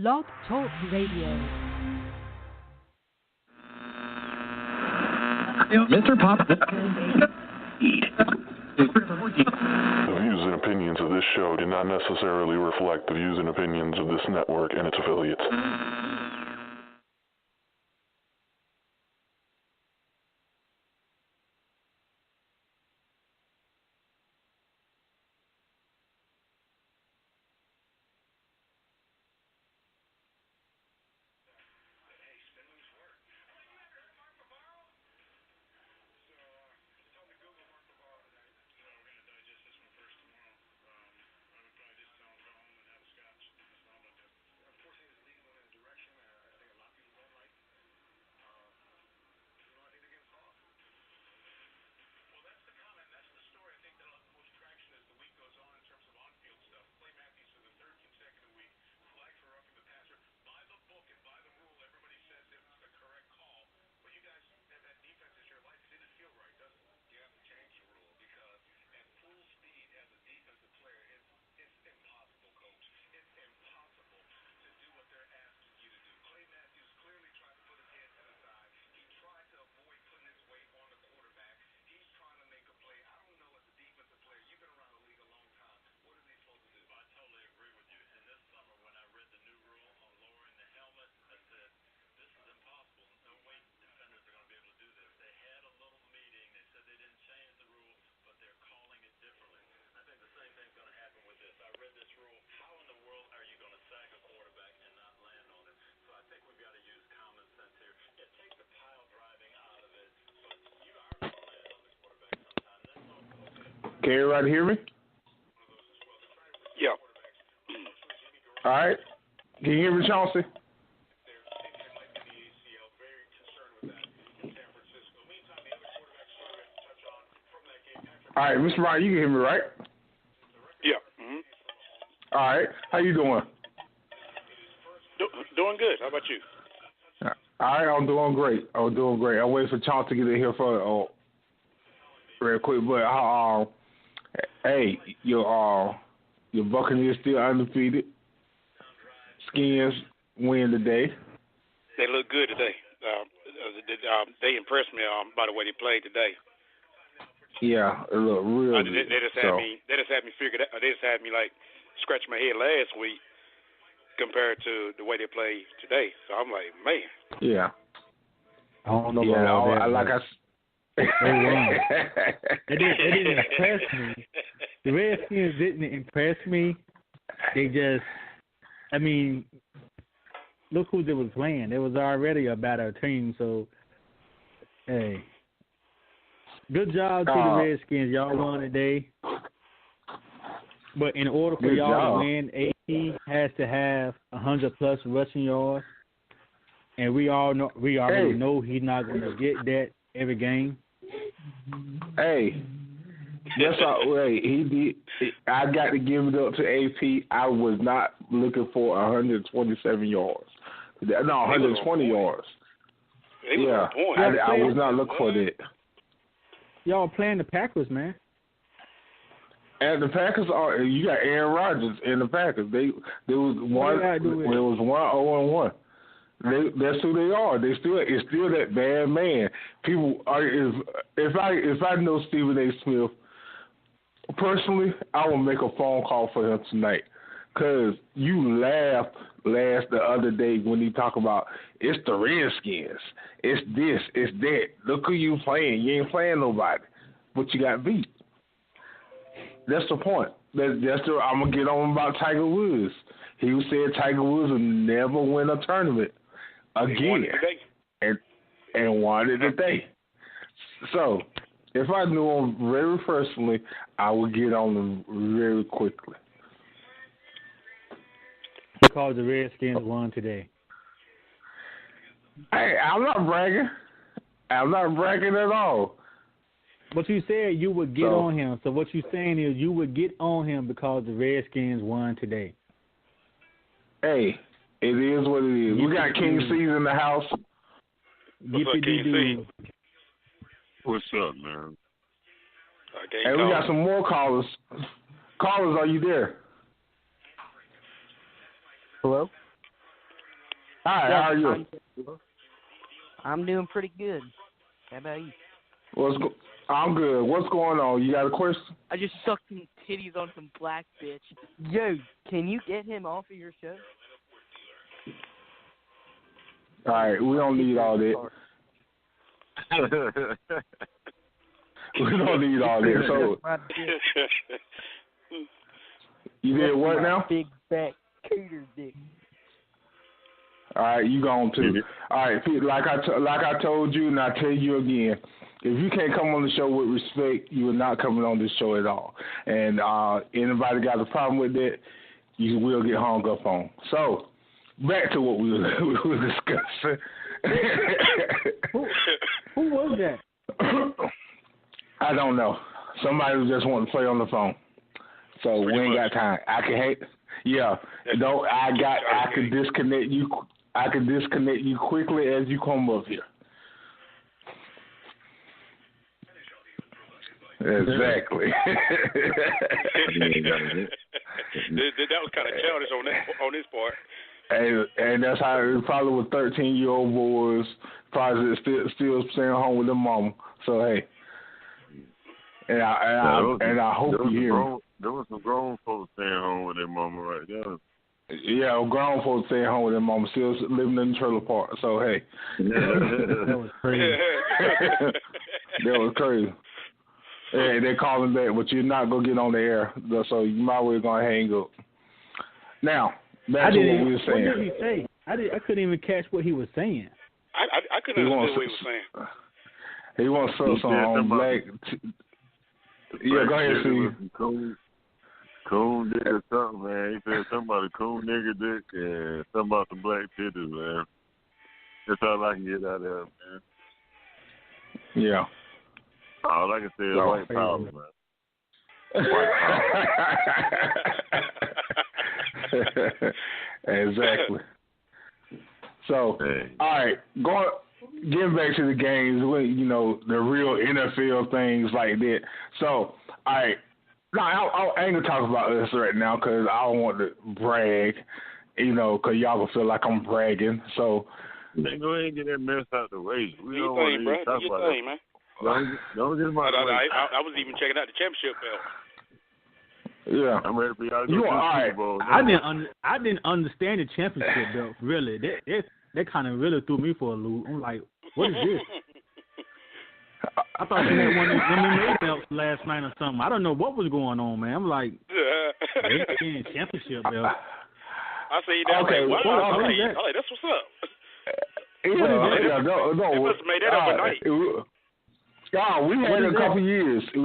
Blog Talk Radio. Mr. Pop. The views and opinions of this show do not necessarily reflect the views and opinions of this network and its affiliates. Can everybody hear me? Yeah. All right. Can you hear me, Chauncey? All right, Mr. Ryan, you can hear me, right? Yeah. Mm-hmm. All right. How you doing? Doing good. How about you? All right, I'm doing great. I'm waiting for Chauncey to get in here for real quick, but hey, your Buccaneers still undefeated. Skins win today. They look good today. They impressed me by the way they played today. Yeah, it looked real good. They just had me figured out. They just had me like scratching my head last week compared to the way they played today. So I'm like, man. Yeah. I don't know about all that. They won. It didn't impress me. The Redskins didn't impress me. They just, look who they was playing. It was already a better team. So, hey, good job to the Redskins. Y'all won today. But in order for y'all to win, AP has to have 100+ rushing yards, and we already know he's not going to get that every game. Hey, that's all. Hey, he did. I got to give it up to AP. I was not looking for 127 yards. No, 120 yards. Yeah, I was not looking for that. Y'all playing the Packers, man. And the Packers are. You got Aaron Rodgers and the Packers. They was one. It was 1-0-1. That's who they are. It's still that bad man. People are. If I know Stephen A. Smith personally, I will make a phone call for him tonight. Cause you laughed the other day when he talked about it's the Redskins. It's this. It's that. Look who you playing. You ain't playing nobody, but you got beat. That's the point. I'm gonna get on about Tiger Woods. He said Tiger Woods will never win a tournament again, and won it today. So, if I knew him very personally, I would get on him very quickly. Because the Redskins won today. Hey, I'm not bragging. I'm not bragging at all. But you said you would get on him. So what you're saying is you would get on him because the Redskins won today. Hey, it is what it is. We got King C's in the house. What's up, King C? What's up, man? Hey, we got some more callers. Callers, are you there? Hello? Hi, how are you? I'm doing pretty good. How about you? I'm good. What's going on? You got a question? I just sucked some titties on some black bitch. Yo, can you get him off of your show? All right, we don't need all that. We don't need all that. So, you did what now? Big fat cooter dick. All right, you gone too. All right, Pete, like I told you, and I tell you again, if you can't come on the show with respect, you are not coming on this show at all. And anybody got a problem with that, you will get hung up on. So, back to what we were discussing. Who was that? I don't know. Somebody just wanted to play on the phone. So we ain't got time. I can hate. Yeah. No, I can disconnect you. I can disconnect you quickly as you come up here. Exactly. That was kind of childish on his part. And that's how it probably with 13-year-old boys probably still staying home with their mama. So hey, and I hope you hear me. There was some grown folks staying home with their mama right there. Yeah, grown folks staying home with their mama, still living in the trailer park. So hey, that was crazy. That was crazy. Hey, they're calling back, but you're not gonna get on the air, so you might well gonna hang up. Now, back to what we were saying. What did he say? I couldn't even catch what he was saying. I couldn't understand what he was saying. He wants to sell some on black. Yeah, go ahead, Steve. Coon dick or something, man. He said something about a coon nigga dick and something about the black titties, man. That's all I can get out of there, man. Yeah. All I can say is white power, man. White power. Exactly. So, all right, getting back to the games, the real NFL things like that. So, all right, no, I ain't gonna talk about us right now because I don't want to brag, because y'all will feel like I'm bragging. So, then go ahead and get that mess out the way. We don't want to talk about it, man. Don't get my I was even checking out the championship belt. Yeah, I'm ready for y'all to go to the Super Bowl. I didn't understand the championship belt really. That kind of really threw me for a loop. I'm like, what is this? I thought they had one of them MMA belts last night or something. I don't know what was going on, man. I'm like, they championship belt. I see that. Okay, wow. That's what's up. Yeah, no. They must have made that overnight. We had it a couple years. We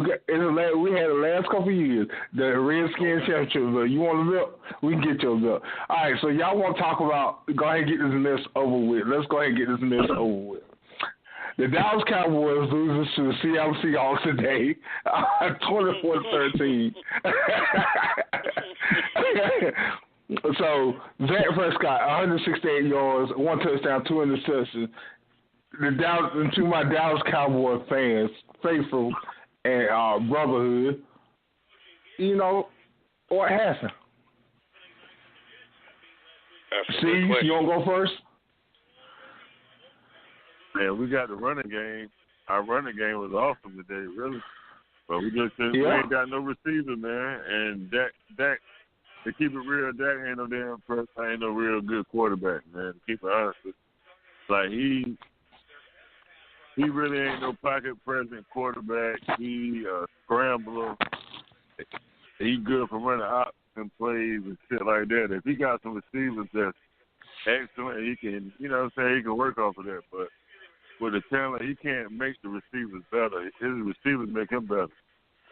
had the last couple years. The Redskins championship belt. You want a belt? We can get your belt. All right, so y'all want to talk about, go ahead and get this mess over with. Let's go ahead and get this mess over with. The Dallas Cowboys loses to the Seattle Seahawks today, 24-13. So, Dak Prescott, 168 yards, 1 touchdown, 2 interceptions. To my Dallas Cowboy fans, faithful and brotherhood, what happened? See, you want to go first? Man, we got the running game. Our running game was awesome today, really. But we ain't got no receiver, man. And Dak, to keep it real, Dak ain't no damn person. Ain't no real good quarterback, man. To keep it honest, like he really ain't no pocket present quarterback. He a scrambler. He good for running option plays and shit like that. If he got some receivers that's excellent, he can, he can work off of that. But with the talent, he can't make the receivers better. His receivers make him better.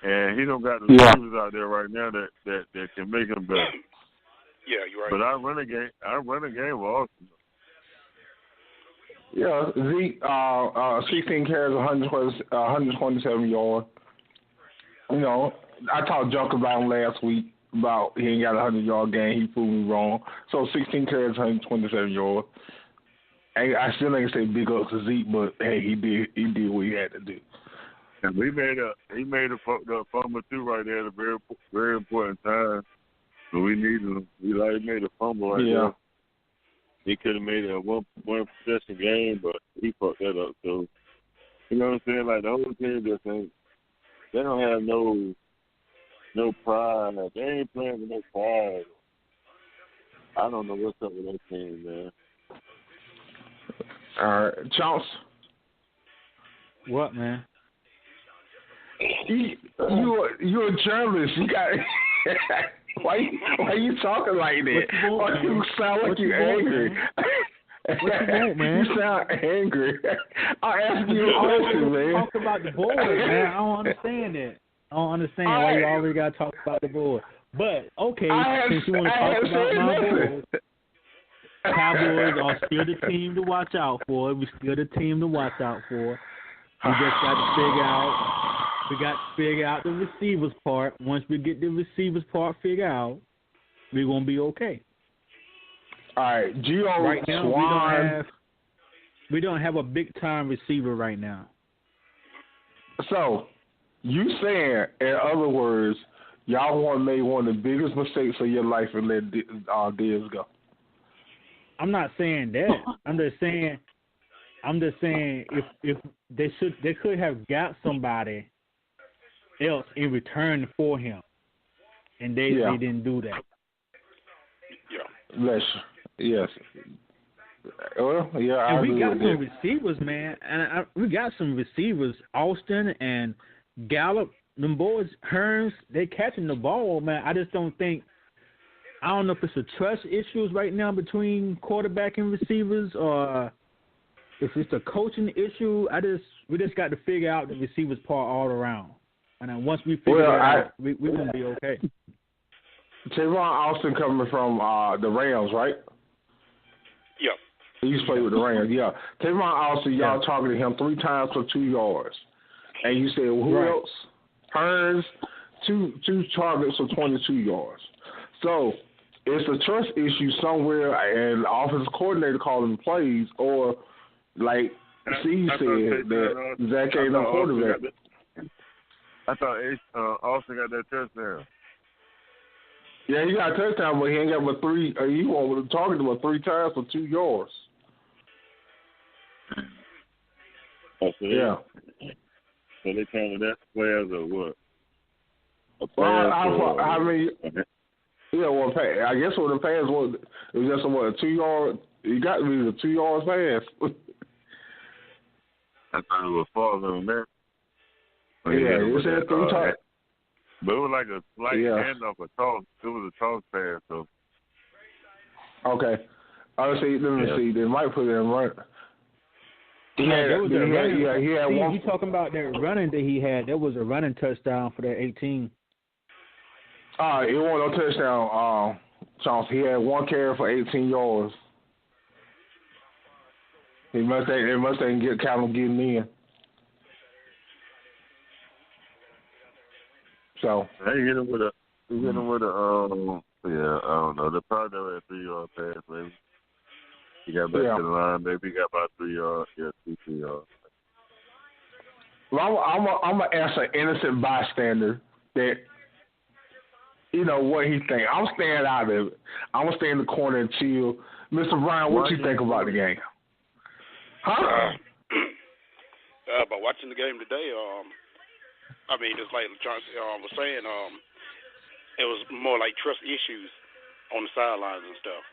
And he don't got the receivers out there right now that can make him better. Yeah, you're right. But our running game was awesome. Yeah, Zeke, 16 carries, 127 yards. I talked junk about him last week about he ain't got a 100-yard game. He proved me wrong. So 16 carries, 127 yards. I still ain't say big up to Zeke, but hey, he did what he had to do. And he made a fucked up fumble too right there at a very, very important time. So we needed him. He made a fumble right there. he could have made it a one possession game, but he fucked that up. So you know what I'm saying? Like the whole team just ain't. They don't have no pride. Like, they ain't playing with no pride. I don't know what's up with that team, man. All right, Chance. What, man? You're a journalist. You got why you talking like that? You sound like you're angry. What you want, man? You sound angry. I'm asking you a question, man. Talk about the board, man. I don't understand that. I don't understand why you already got to talk about the board. But okay, since you want to talk about my board, Cowboys are still the team to watch out for. We're still the team to watch out for. We just got to figure out the receivers part. Once we get the receivers part figured out, we're gonna be okay. All right, Gio right now, Swan. We don't have a big time receiver right now. So you saying, in other words, y'all made one of the biggest mistakes of your life and let Diaz go? I'm not saying that. I'm just saying if they could have got somebody else in return for him, and they didn't do that. Yeah. Yes. Well, yeah. And we got some receivers, man, and we got some receivers. Austin and Gallup, them boys, Hearns, they catching the ball, man. I just don't think. I don't know if it's a trust issues right now between quarterback and receivers, or if it's a coaching issue. We just got to figure out the receivers part all around, and then once we figure it out, we're gonna be okay. Tavon Austin coming from the Rams, right? Yeah. He used to play with the Rams, yeah. Tavon Austin, y'all targeted him 3 times for 2 yards, and you said who else? Hearns, two targets for 22 yards. So it's a trust issue somewhere, and the offensive coordinator calling plays, or like Steve said, that Zach ain't no quarterback. I thought Austin got that touchdown. Yeah, he got a touchdown, but he ain't got but 3. He was targeted about 3 times for 2 yards. Yeah. So they counted that play as a what? A pass? I mean, yeah, well, I guess what the pass was, it was just a 2 yard. You got to be a 2 yards pass. I thought it was farther than that. Yeah, it said 3 times. But it was like a slight handoff, a toss. It was a toss pass, so. Okay. Let me see. They might put it in run. He had one. You talking about that running that he had? That was a running touchdown for that 18. It wasn't no touchdown, Chauncey. He had 1 carry for 18 yards. They must ain't count him getting in. So they hit him with a I don't know. They probably never had 3 yard pass, maybe. He got back to the line, maybe he got about 3 yards. Yeah, 2 yards. Well, I'm gonna ask an innocent bystander that what he think. I'm staying out of it. I'm gonna stay in the corner and chill. Mr. Brian, what you think about the game? Huh? About watching the game today, I mean, just like John was saying, it was more like trust issues on the sidelines and stuff.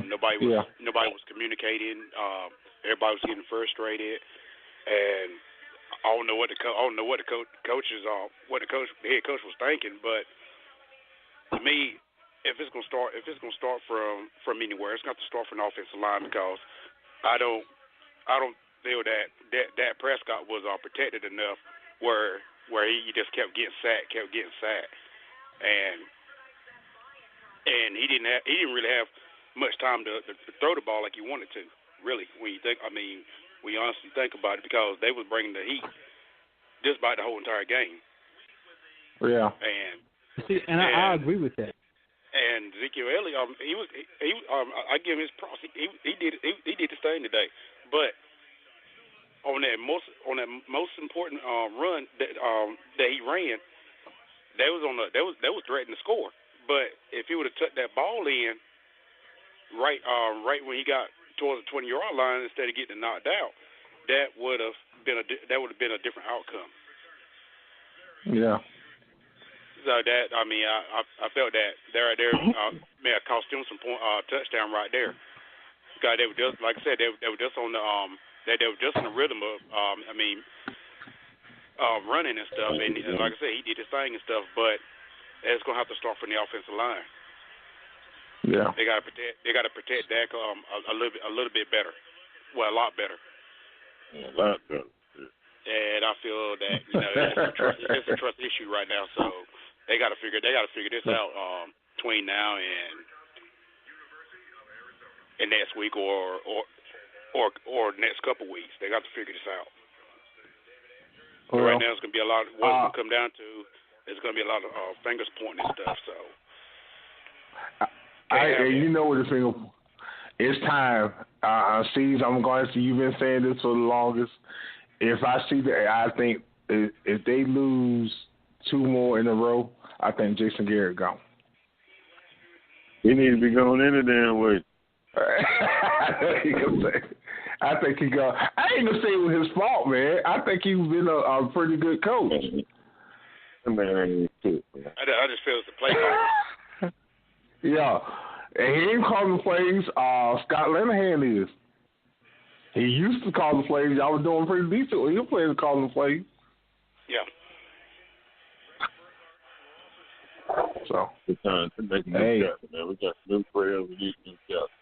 Nobody was communicating. Everybody was getting frustrated, and I don't know what the head coach was thinking. But to me, if it's gonna start from anywhere, it's got to start from the offensive line, because I don't feel that Prescott was protected enough where he just kept getting sacked, and he didn't really have much time to throw the ball like he wanted to. Really, when you honestly think about it, because they was bringing the heat just about the whole entire game. Yeah. And I agree with that. And Ezekiel Elliott, I give him his props. He did his thing today, but on that most important run that he ran, they was threatening to score. But if he would have tucked that ball in, right when he got towards the 20-yard line, instead of getting knocked out, that would have been a different outcome. Yeah. So that, I mean, I felt that right there may have cost them some touchdown right there. God, they were just, like I said, they were just on the they were just in the rhythm of running and stuff. And like I said, he did his thing and stuff, but it's gonna have to start from the offensive line. Yeah. They gotta protect Dak a little bit better. Well, a lot better. A lot better. And I feel that it's a trust issue right now. So they gotta figure this out between now and next week or next couple weeks. They got to figure this out. Well, right now, it's gonna be a lot. What it's gonna come down to is gonna be a lot of fingers pointing and stuff. So, you know what the thing? It's time. Steve, I'm going to. You've been saying this for the longest. If I see that, I think if they lose 2 more in a row, I think Jason Garrett gone. He needs to be going any damn way. I think he go. I ain't gonna say it was his fault, man. I think he's been a pretty good coach. Man, I just feel it's the play call. Yeah, and he ain't calling the plays. Scott Linehan is. He used to call the plays. Y'all was doing pretty decent when he was playing calling the plays. Yeah. So it's time to make new shots, man. We got new players. We need new shots.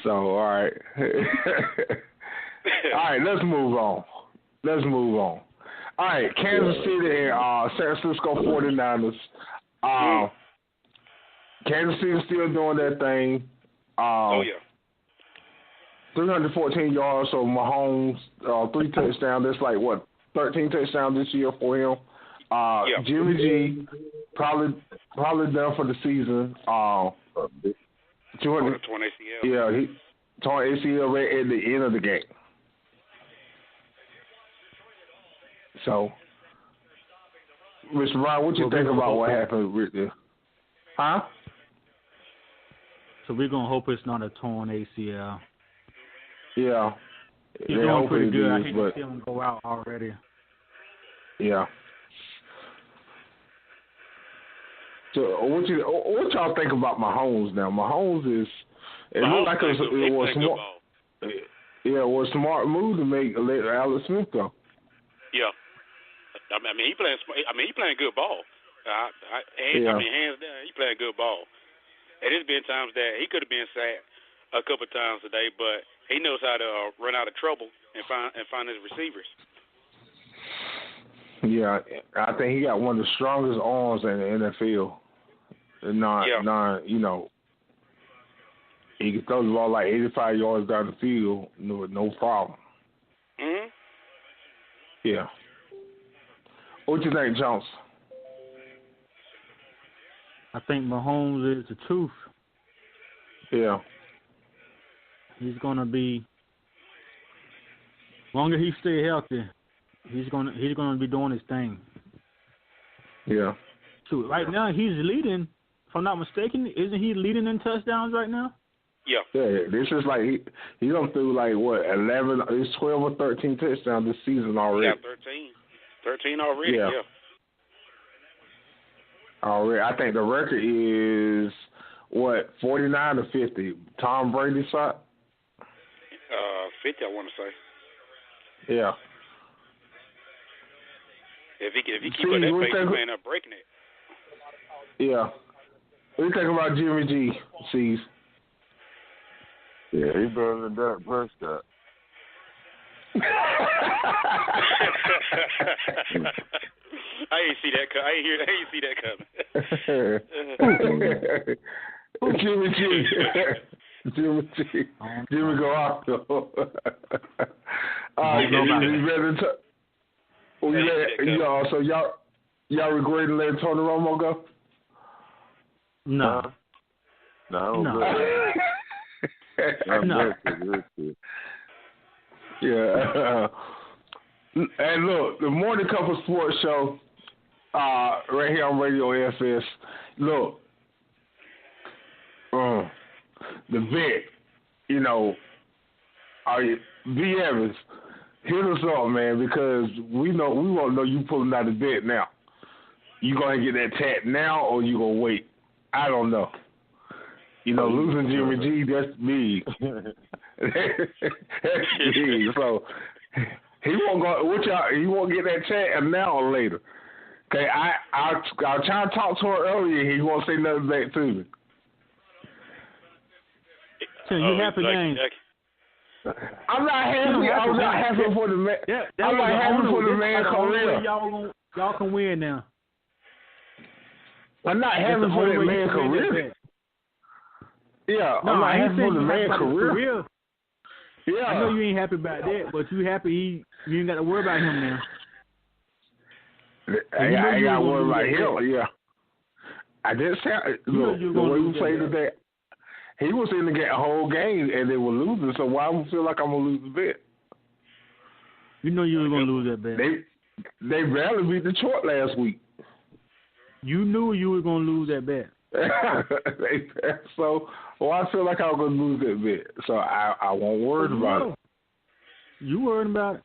So, all right. All right, let's move on. All right, Kansas City and San Francisco 49ers. Kansas City still doing their thing. 314 yards, so Mahomes, 3 touchdowns. That's like, 13 touchdowns this year for him. Jimmy G, probably done for the season. 200 torn ACL. Yeah, he torn ACL right at the end of the game. So, Mr. Brown, what you think about what happened with this? Huh? So we're gonna hope it's not a torn ACL. Yeah. He's doing pretty good. I hate to see him go out already. Yeah. So what y'all think about Mahomes now? Mahomes is it looked like it was smart. Yeah, it was a smart move to let Alex Smith go. Yeah. I mean, he playing good ball. Hands down, he playing good ball. And there's been times that he could have been sacked a couple of times today, but he knows how to run out of trouble and find his receivers. Yeah, I think he got one of the strongest arms in the NFL. He can throw the ball like 85 yards down the field with no problem. Mhm. Yeah. What you think, Jones? I think Mahomes is the truth. Yeah. He's gonna be, longer he stay healthy, he's gonna be doing his thing. Yeah. So right now he's leading, if I'm not mistaken. Isn't he leading in touchdowns right now? Yeah. Yeah. This is like he done threw like 11, it's 12 or 13 touchdowns this season already. Yeah, 13 already. Yeah. Already, I think the record is 49 or 50. Tom Brady shot. 50, I want to say. Yeah. If he keep up that pace, he may end up breaking it. Yeah. What do you think about Jimmy G, C's? Yeah, he's better than Dak Prescott. I ain't see that coming. Jimmy G. Jimmy go off though. So y'all regretting letting Tony Romo go? No. No. Yeah. And look, the Morning Cup of Sports Show, right here on Radio AFS. Look, the vet, B. Evans, hit us up, man, because we won't know you pulling out the vet now. You gonna get that tat now, or you gonna wait? I don't know. Losing Jimmy G, that's big. That's big. So he won't go. He won't get that tat now or later. Okay, I'll try to talk to her earlier. He won't say nothing back to me. So you happy, gang? I'm not happy. I'm not happy for the man. I'm not happy for the man career. Y'all can win now. I'm not happy for that man career. Yeah, I'm not happy for the man career. Yeah, I know you ain't happy about that, but you happy you ain't got to worry about him now. I ain't got to worry about him. Yeah, I didn't say the way you say that. He was in the whole game and they were losing, so why would I feel like I'm gonna lose the bet? You know you were gonna lose that bet. They barely beat Detroit last week. You knew you were gonna lose that bet. So I feel like I was gonna lose that bet. So I won't worry about it. You worried about it?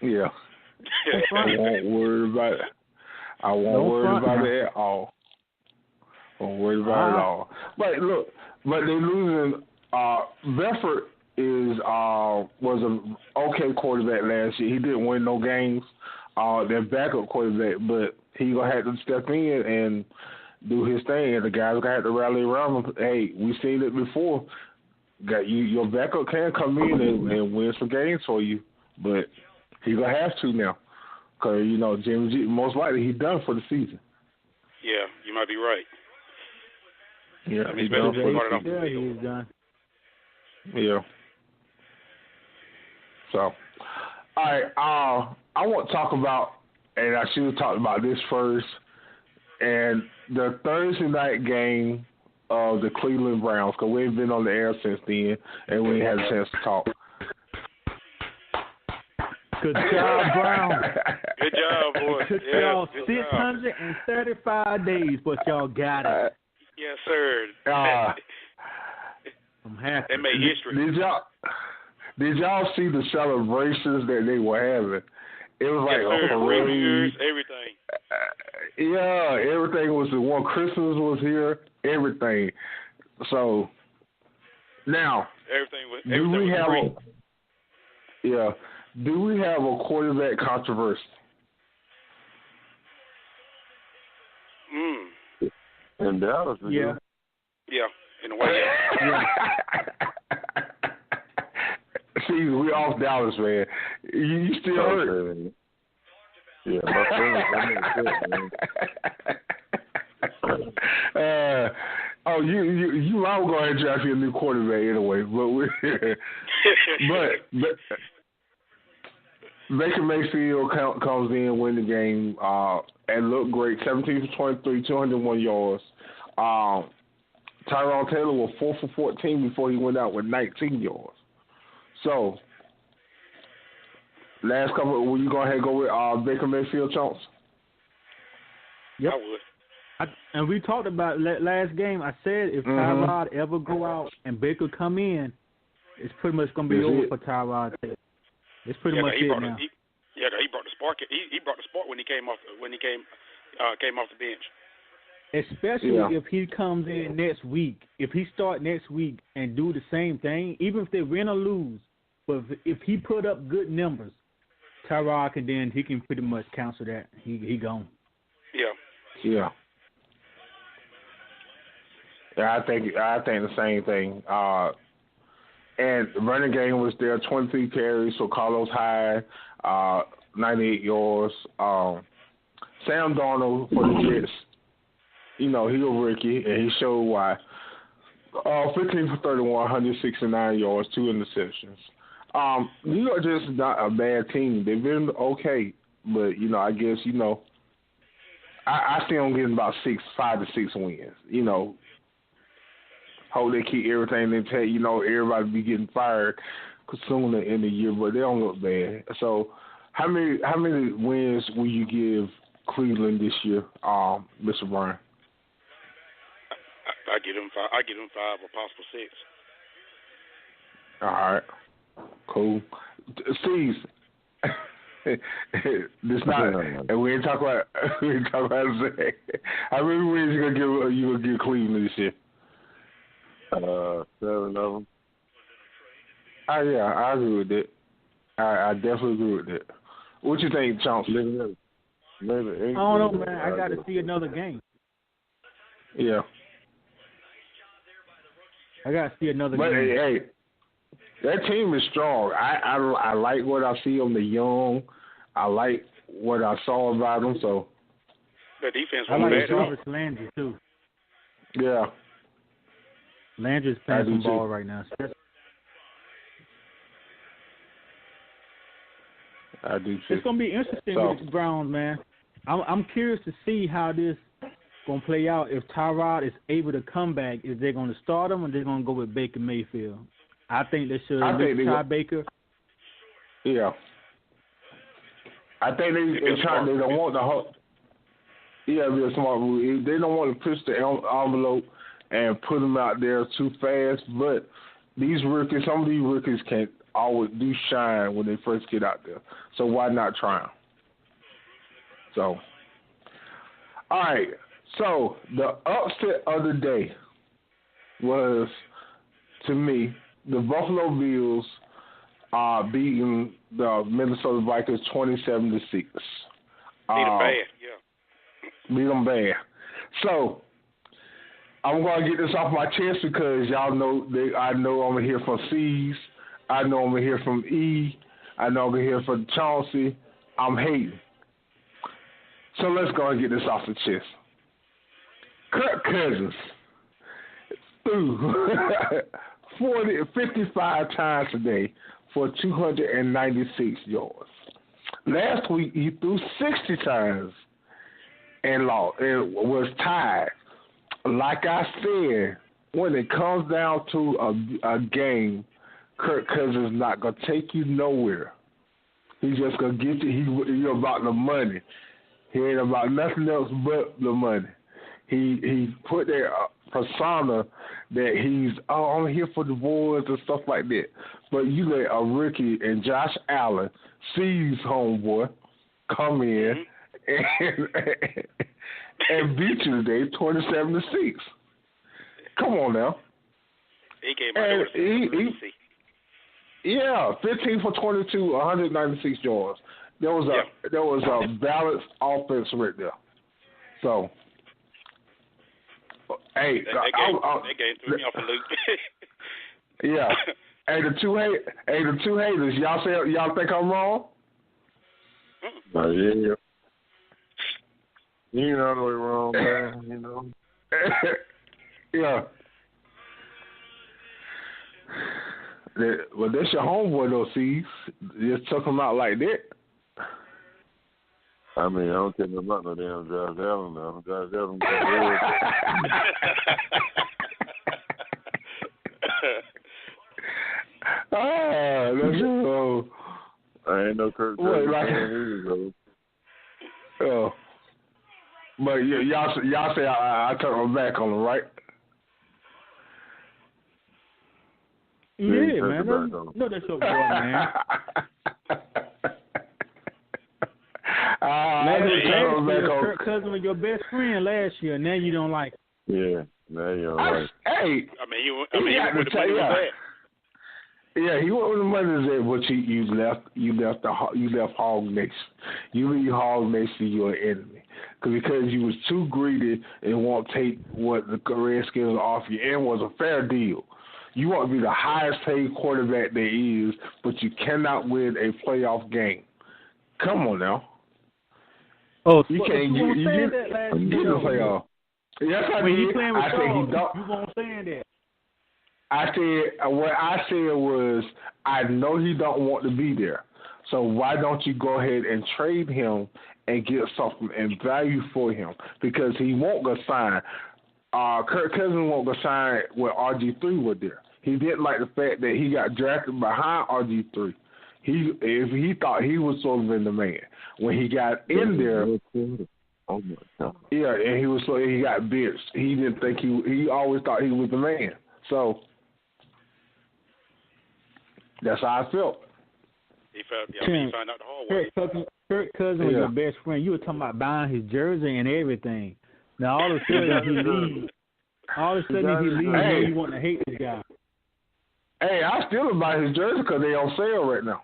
Yeah. I won't worry about it. I won't worry about it at all. Won't worry about it at all. But look, they losing. Bedford was an okay quarterback last year. He didn't win no games. Their backup quarterback, but he gonna have to step in and do his thing. And the guys gonna have to rally around him. Hey, we've seen it before. Your backup can come in and win some games for you, but he gonna have to now, because Jimmy G, most likely he's done for the season. Yeah, you might be right. Yeah, he's done for the season. Yeah, he's done. Yeah. So, all right. I want to talk about, and I should have talked about this first, and the Thursday night game of the Cleveland Browns, because we ain't been on the air since then, and we ain't had a chance to talk. Good job, Brown. Good job, boy. Took y'all 635 days, but y'all got it. Yes, sir. I'm happy. They made history. Did y'all see the celebrations that they were having? It was like a parade. Everything. Yeah, everything was the one. Christmas was here. Everything. So now, do we have a quarterback controversy? In Dallas, yeah. Yeah, in a way. Yeah. See, we off Dallas, man. You still hurt? Yeah, my you might go ahead and draft you a new quarterback anyway, but Baker Mayfield comes in, win the game, and looked great. 17 for 23, 201 yards. Tyrod Taylor was 4 for 14 before he went out with 19 yards. So, last couple, will you go ahead and go with Baker Mayfield, Chunks? Yep. I would. And we talked about last game. I said if Tyrod ever go out and Baker come in, it's pretty much going to be over for Tyrod Taylor. It's pretty much it now. He brought the spark. He brought the spark when he came off the bench. Especially if he comes in next week. If he start next week and do the same thing, even if they win or lose, but if he put up good numbers, Tyrod he can pretty much cancel that. He gone. Yeah. Yeah. Yeah, I think the same thing. And the running game was there, 23 carries for Carlos Hyde, 98 yards. Sam Darnold for the Jets, he a rookie, and he showed why. 15 for 31, 169 yards, 2 interceptions. New York Jets is not a bad team. They've been okay, but, I guess, I see them getting about 5 to 6 wins, Hope they keep everything intact. Everybody be getting fired sooner in the year, but they don't look bad. So, how many wins will you give Cleveland this year, Mr. Bryan? I I give him 5. I give him 5 or possible 6. All right. Cool. Steve, this not, and we ain't talk about Zach. How many wins you gonna give Cleveland this year? 7 of them. Yeah, I agree with that. I definitely agree with that. What you think, Chauncey? Maybe I don't know, man. I got to see another game. Yeah. I got to see another game. But hey, that team is strong. I like what I see on the young. I like what I saw about them. So the defense I was like bad. Jarvis Landry too. Yeah. Landry's playing some ball right now. I do too. It's gonna be interesting with the Browns, man. I'm curious to see how this gonna play out. If Tyrod is able to come back, is they gonna start him or they're gonna go with Baker Mayfield? I think they should try Baker. Yeah. I think they don't want the whole. Yeah, it'd be a smart move. They don't want to push the envelope and put them out there too fast. But these rookies, some of these rookies can always do shine when they first get out there. So why not try them? So, all right. So the upset of the day was, to me, the Buffalo Bills beating the Minnesota Vikings 27-6. Beat them bad, yeah. Beat them bad. So I'm gonna get this off my chest because y'all know I know I'm gonna hear from C's. I know I'm gonna hear from E. I know I'm gonna hear from Chauncey. I'm hating. So let's go and get this off the chest. Kirk Cousins threw 55 times today for 296 yards. Last week he threw 60 times and lost. It was tied. Like I said, when it comes down to a game, Kirk Cousins is not gonna take you nowhere. He's just gonna get you. He's about the money. He ain't about nothing else but the money. He put that persona that I'm here for the boys and stuff like that. But you let a rookie and Josh Allen, C's homeboy, come in and beat you today 27-6. Come on now. He came out there 15 for 22, 196 yards. There was a balanced offense right there. So, hey, that game threw me off a loop. Yeah. Hey, the two haters, y'all think I'm wrong? Yeah. You know the way wrong, man. You know. Yeah. Well, that's your homeboy, though, C's. Just took him out like that. I mean, I don't care nothing about no damn Josh Allen now. Josh Allen got that's so. I ain't no Kirk Cousins fan either, though. Oh. But y'all say I turned my back on him, right? Yeah, man. No, that's your boy, man. Last year, Kirk Cousins was your best friend last year. Now you don't like him. Yeah, now you don't like him. Hey, he went with the money was bad. Yeah, he went with the money there, but you left Hog Nation. You leave Hog Nation, you're an enemy. Because you was too greedy and won't take what the Redskins offer you, and was a fair deal. You want to be the highest paid quarterback there is, but you cannot win a playoff game. Come on now. Oh, you can't. You get the playoff. Yes, I when did. You playing with I said he don't. You won't saying that. I said what I said was I know he don't want to be there. So why don't you go ahead and trade him and get something in value for him? Because he won't go sign. Kirk Cousins won't go sign when RG3 was there. He didn't like the fact that he got drafted behind RG3. He thought he was sort of in the man. When he got in there, Oh my God. Yeah, and he got bitched. He didn't think he always thought he was the man. So that's how I felt. He found out the hard way. Kirk Cousins was your best friend. You were talking about buying his jersey and everything. Now all of a sudden he leaves. All of a sudden he leaves. Hey. You want to hate this guy. Hey, I still buy his jersey because they on sale right now.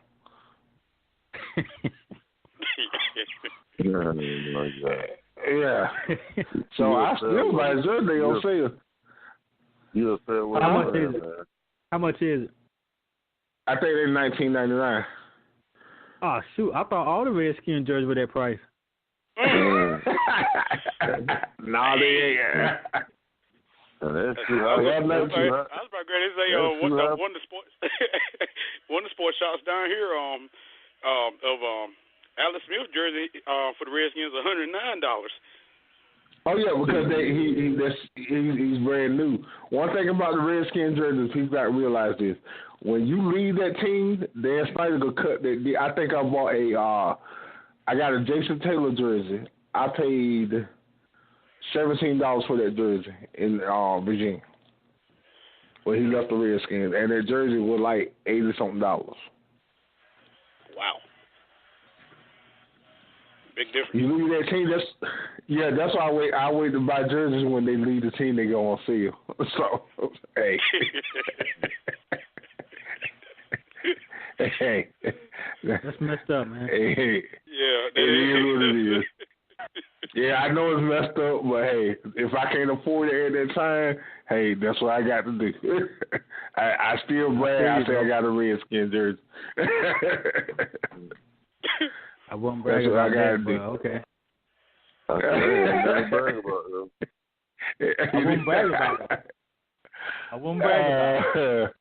Yeah. So I still buy his jersey. They on sale. You'll say what? How much is it? How much is it? I think they're $19.99. Oh shoot! I thought all the Redskins jerseys were that price. No, they ain't. That's true. I was about to say one of the sports one of the sports shops down here of Alex Smith's jersey for the Redskins $109. Oh yeah, because he's brand new. One thing about the Redskins jerseys, people got to realize this: when you leave that team, Dan Snyder gonna cut that. I think I bought I got a Jason Taylor jersey. I paid $17 for that jersey in Virginia when he left the Redskins, and that jersey was like $80-something. Wow. Big difference. You leave that team, that's why I wait to buy jerseys when they leave the team, they go on sale. So, hey. Hey. That's messed up, man. Hey. Yeah, it is what it is. Yeah, I know it's messed up, but hey, if I can't afford it at that time, hey, that's what I got to do. I still brag. I say I got a Redskin jersey. I wouldn't brag about that, but okay. I wouldn't brag about it. I wouldn't brag about it.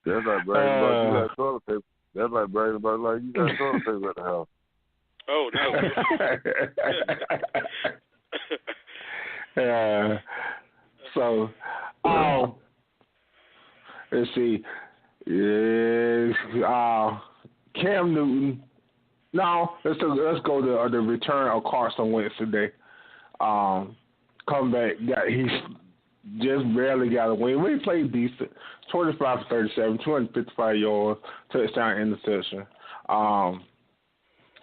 That's like bragging about you got toilet paper. That's like bragging about like you got toilet paper at the house. Oh no. So, let's see. Cam Newton. No, let's go to the return of Carson Wentz today. Comeback. He just barely got a win. We played decent. 25 for 37, 255 yards, touchdown, interception.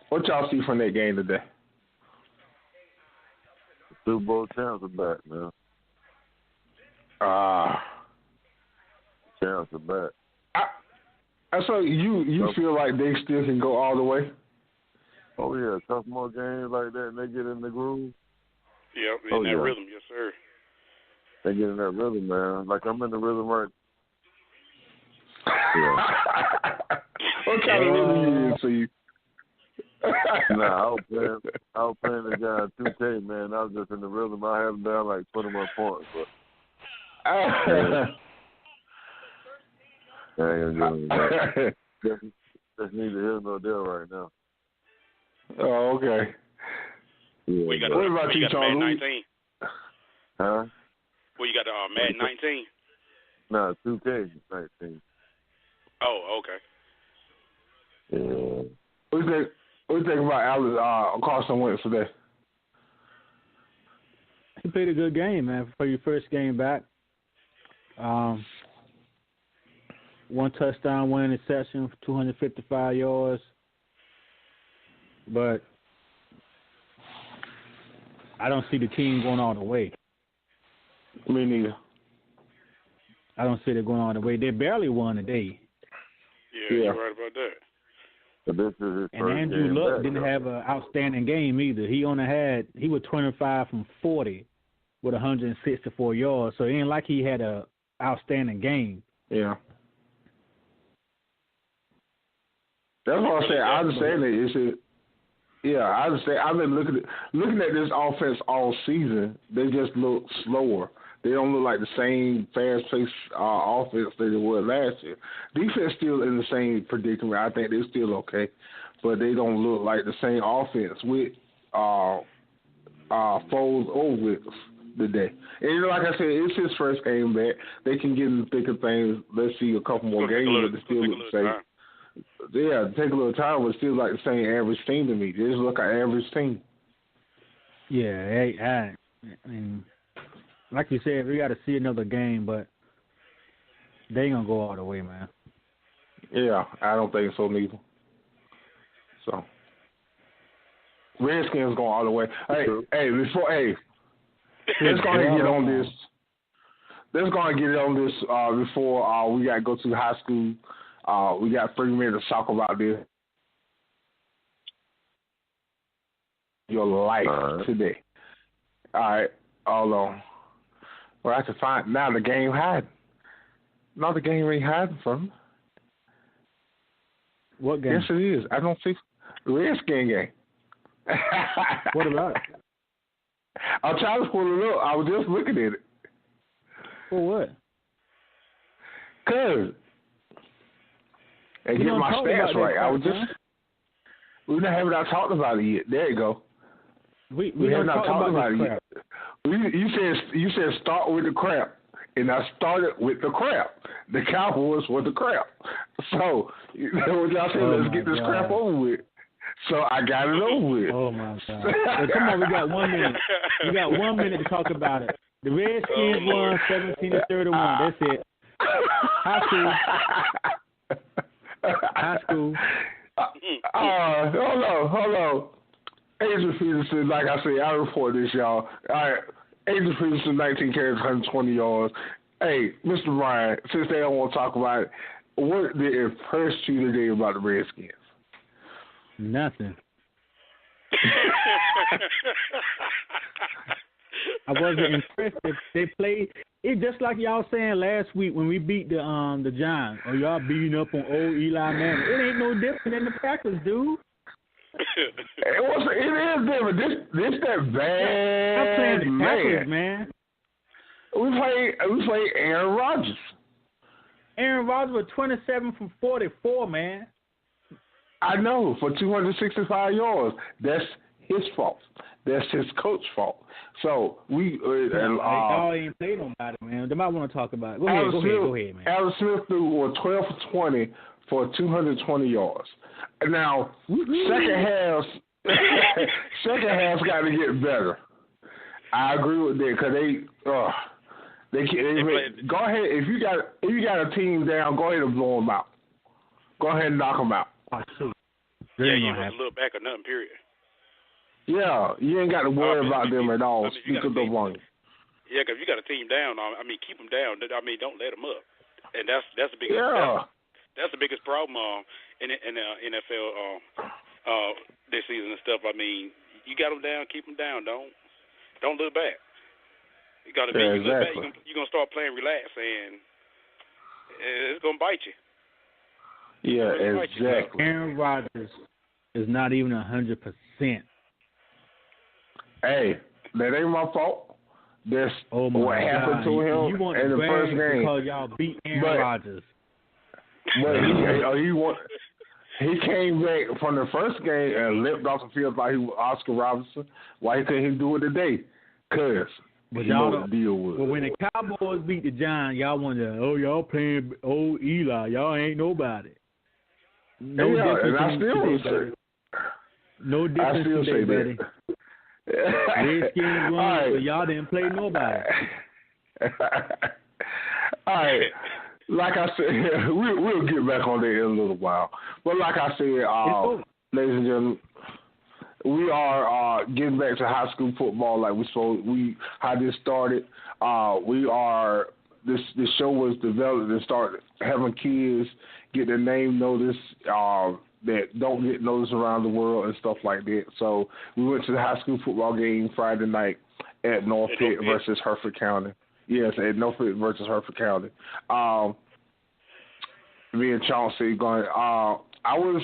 What y'all see from that game today? Super Bowl champs are back, man. Champs are back. So you feel like they still can go all the way? Oh yeah, a couple more games like that, and they get in the groove. Yep, in that rhythm, yes sir. They get in that rhythm, man. Like I'm in the rhythm right. Yeah. What kind of rhythm you in, see? Nah, I was playing the guy in 2K, man. I was just in the rhythm. I had him down like 21 points, but I ain't doing that. That's neither here nor there right now. Oh, okay. Yeah, what about you, Madden 19? Huh? Well, you got Madden 19? Nah, 2K 19. Oh, okay. Yeah. What do you think about Carson Wentz today? He played a good game, man, for your first game back. One touchdown, one interception, 255 yards. But I don't see the team going all the way. Me neither. I don't see it going all the way. They barely won today. Yeah, you're right about that. But this is his and Andrew Luck didn't have an outstanding game either. He was 25 from 40 with 164 yards. So it ain't like he had an outstanding game. Yeah. That's what I said. I understand it. I understand. I've been looking at this offense all season. They just look slower. They don't look like the same fast-paced offense that they were last year. Defense still in the same predicament. I think they're still okay, but they don't look like the same offense with Foles or Wicks today. And like I said, it's his first game back. They can get in the thick of things. Let's see a couple more games, but they still look the same. Yeah, take a little time, but still like the same average team to me. They just look like an average team. Yeah, I mean, like you said, we got to see another game, but they ain't gonna go all the way, man. Yeah, I don't think so neither. So Redskins going all the way. Let's go ahead and get on this. Let's go and get on this before we got to go to high school. We got 3 minutes to talk about this. Your life today. All right, hold on. Well, I can find now the game hiding. No, the game ain't hiding from me. What game? Yes, it is. I don't see the Redskin game. What about it? I'm trying to pull it up. I was just looking at it. For what? Cause and get my stats right. I was just we haven't talked about it yet. There you go. We haven't talked about it yet. You said start with the crap, and I started with the crap. The Cowboys were the crap. So you know what y'all said? Let's get this crap over with. So I got it over with. Oh my God! Well, come on, we got 1 minute. We got 1 minute to talk about it. The Redskins won 17-31. That's it. High school. Hold on. Adrian Peterson, like I said, I report this, y'all. All right, Adrian Peterson, 19 carries, 120 yards. Hey, Mr. Ryan, since they don't want to talk about it, what did impress you today about the Redskins? Nothing. I wasn't impressed. They played it just like y'all saying last week when we beat the Giants. Oh, y'all beating up on old Eli Manning. It ain't no different than the Packers, dude. It is different. This that bad I'm playing the Packers, man. We played Aaron Rodgers. Aaron Rodgers was 27 from 44, man. I know, for 265 yards. That's his fault. That's his coach's fault. So y'all ain't played nobody, man. They might want to talk about it. Go ahead, man. Alex Smith threw 12 for 20 for 220 yards. Now, second half's got to get better. I agree with that because they go ahead. If you got a team down, go ahead and blow them out. Go ahead and knock them out. Oh, shoot. You must look back or nothing, period. Yeah, you ain't got to worry about them at all. Speak of the one. Yeah, because if you got a team down, keep them down. Don't let them up. And that's the biggest. Yeah. That's the biggest problem in the NFL this season and stuff. You got them down, keep them down. Don't look back. You got to be. You look back, you're gonna start playing relax, and it's gonna bite you. Yeah, exactly. Aaron Rodgers is not even 100%. Hey, that ain't my fault. That's what happened to him in the first game. Because y'all beat Aaron Rodgers. But he came back from the first game and limped off the field like he was Oscar Robertson. Why he couldn't do it today? Because he know what the deal was. Well, when the Cowboys beat the Giants, y'all wonder, y'all playing old Eli. Y'all ain't nobody. No difference today, I still say buddy. Redskins won, but y'all didn't play nobody. All right. Like I said, we'll get back on that in a little while. But like I said, ladies and gentlemen, we are getting back to high school football like how this started. This show was developed and started having kids get their name noticed that don't get noticed around the world and stuff like that. So we went to the high school football game Friday night at North Pitt versus Hertford County. Yes, at North Pitt versus Hertford County. Me and Chauncey going. I was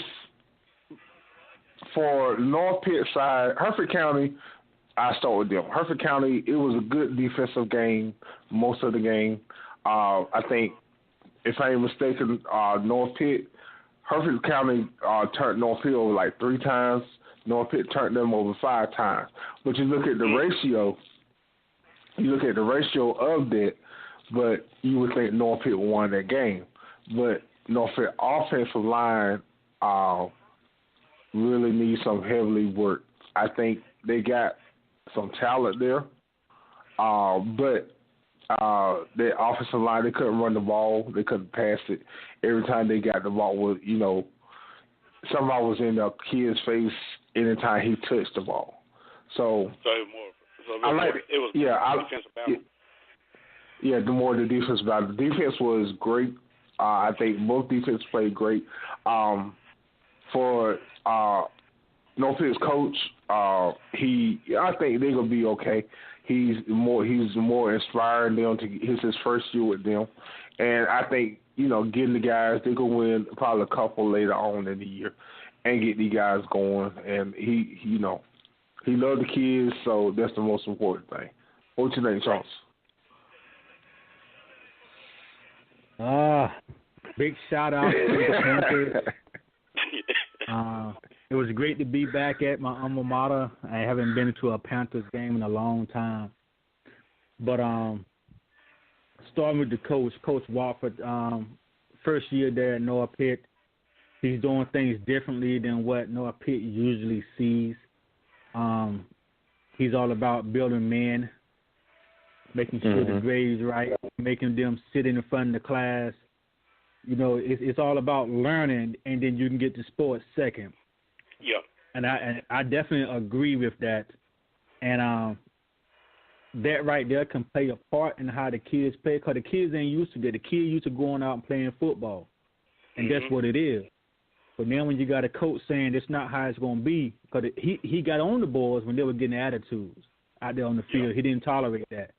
for North Pitt side. Hertford County. I start with them. Hertford County. It was a good defensive game most of the game. I think, if I ain't mistaken, North Pitt, Hertford County turned North Pitt over like 3 times. North Pitt turned them over 5 times. But you look at the ratio. You look at the ratio of that, but you would think North Pitt won that game. But North Pitt offensive line really needs some heavily work. I think they got some talent there, but their offensive line, they couldn't run the ball, they couldn't pass it. Every time they got the ball, somebody was in the kid's face anytime he touched the ball. So it was defensive battle. Yeah, the more the defense battle. The defense was great. I think both defenses played great. For North Pitt's coach, I think they're gonna be okay. He's more inspiring them it's his first year with them, and I think getting the guys, they gonna win probably a couple later on in the year, and get these guys going. And he loved the kids, so that's the most important thing. What's your name, Charles? Big shout out to the Panthers. It was great to be back at my alma mater. I haven't been to a Panthers game in a long time. But starting with the Coach Wofford, first year there at North Pitt, he's doing things differently than what North Pitt usually sees. He's all about building men, making sure the grades right, making them sit in the front of the class. It's all about learning, and then you can get to sports second. Yeah. And I definitely agree with that. And that right there can play a part in how the kids play, because the kids ain't used to that. The kids used to going out and playing football, and that's what it is. But now when you got a coach saying that's not how it's going to be, because he got on the boys when they were getting attitudes out there on the field. He didn't tolerate that.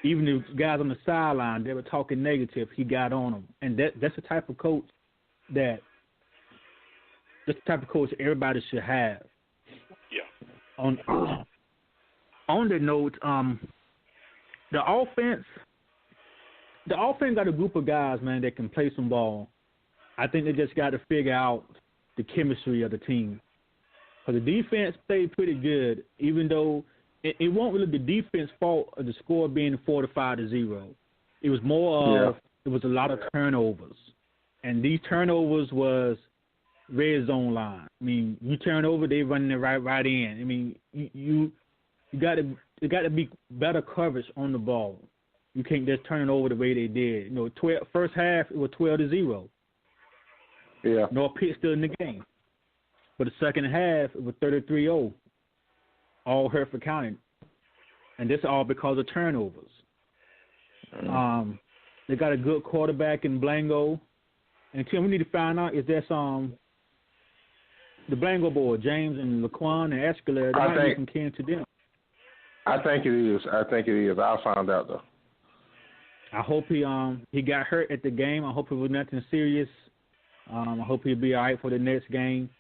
Even the guys on the sideline, they were talking negative. He got on them, and that's the type of coach that's the type of coach everybody should have. Yeah. On the note, the offense got a group of guys, man, that can play some ball. I think they just got to figure out the chemistry of the team. Because the defense played pretty good, even though it wasn't really the defense fault of the score being 45-0. It was more of it was a lot of turnovers, and these turnovers was red zone line. I mean, you turn over, they running it right in. I mean, you got to be better coverage on the ball. You can't just turn it over the way they did. First half it was 12-0. Yeah. North Pitt still in the game, but the second half it was 33-0. All Hereford County, and this all because of turnovers. They got a good quarterback in Blango, and Tim, we need to find out if that's the Blango boy, James and Laquan and Escalade. They might be from kin to them. I think it is. I'll find out though. I hope he got hurt at the game. I hope it was nothing serious. I hope he'll be all right for the next game.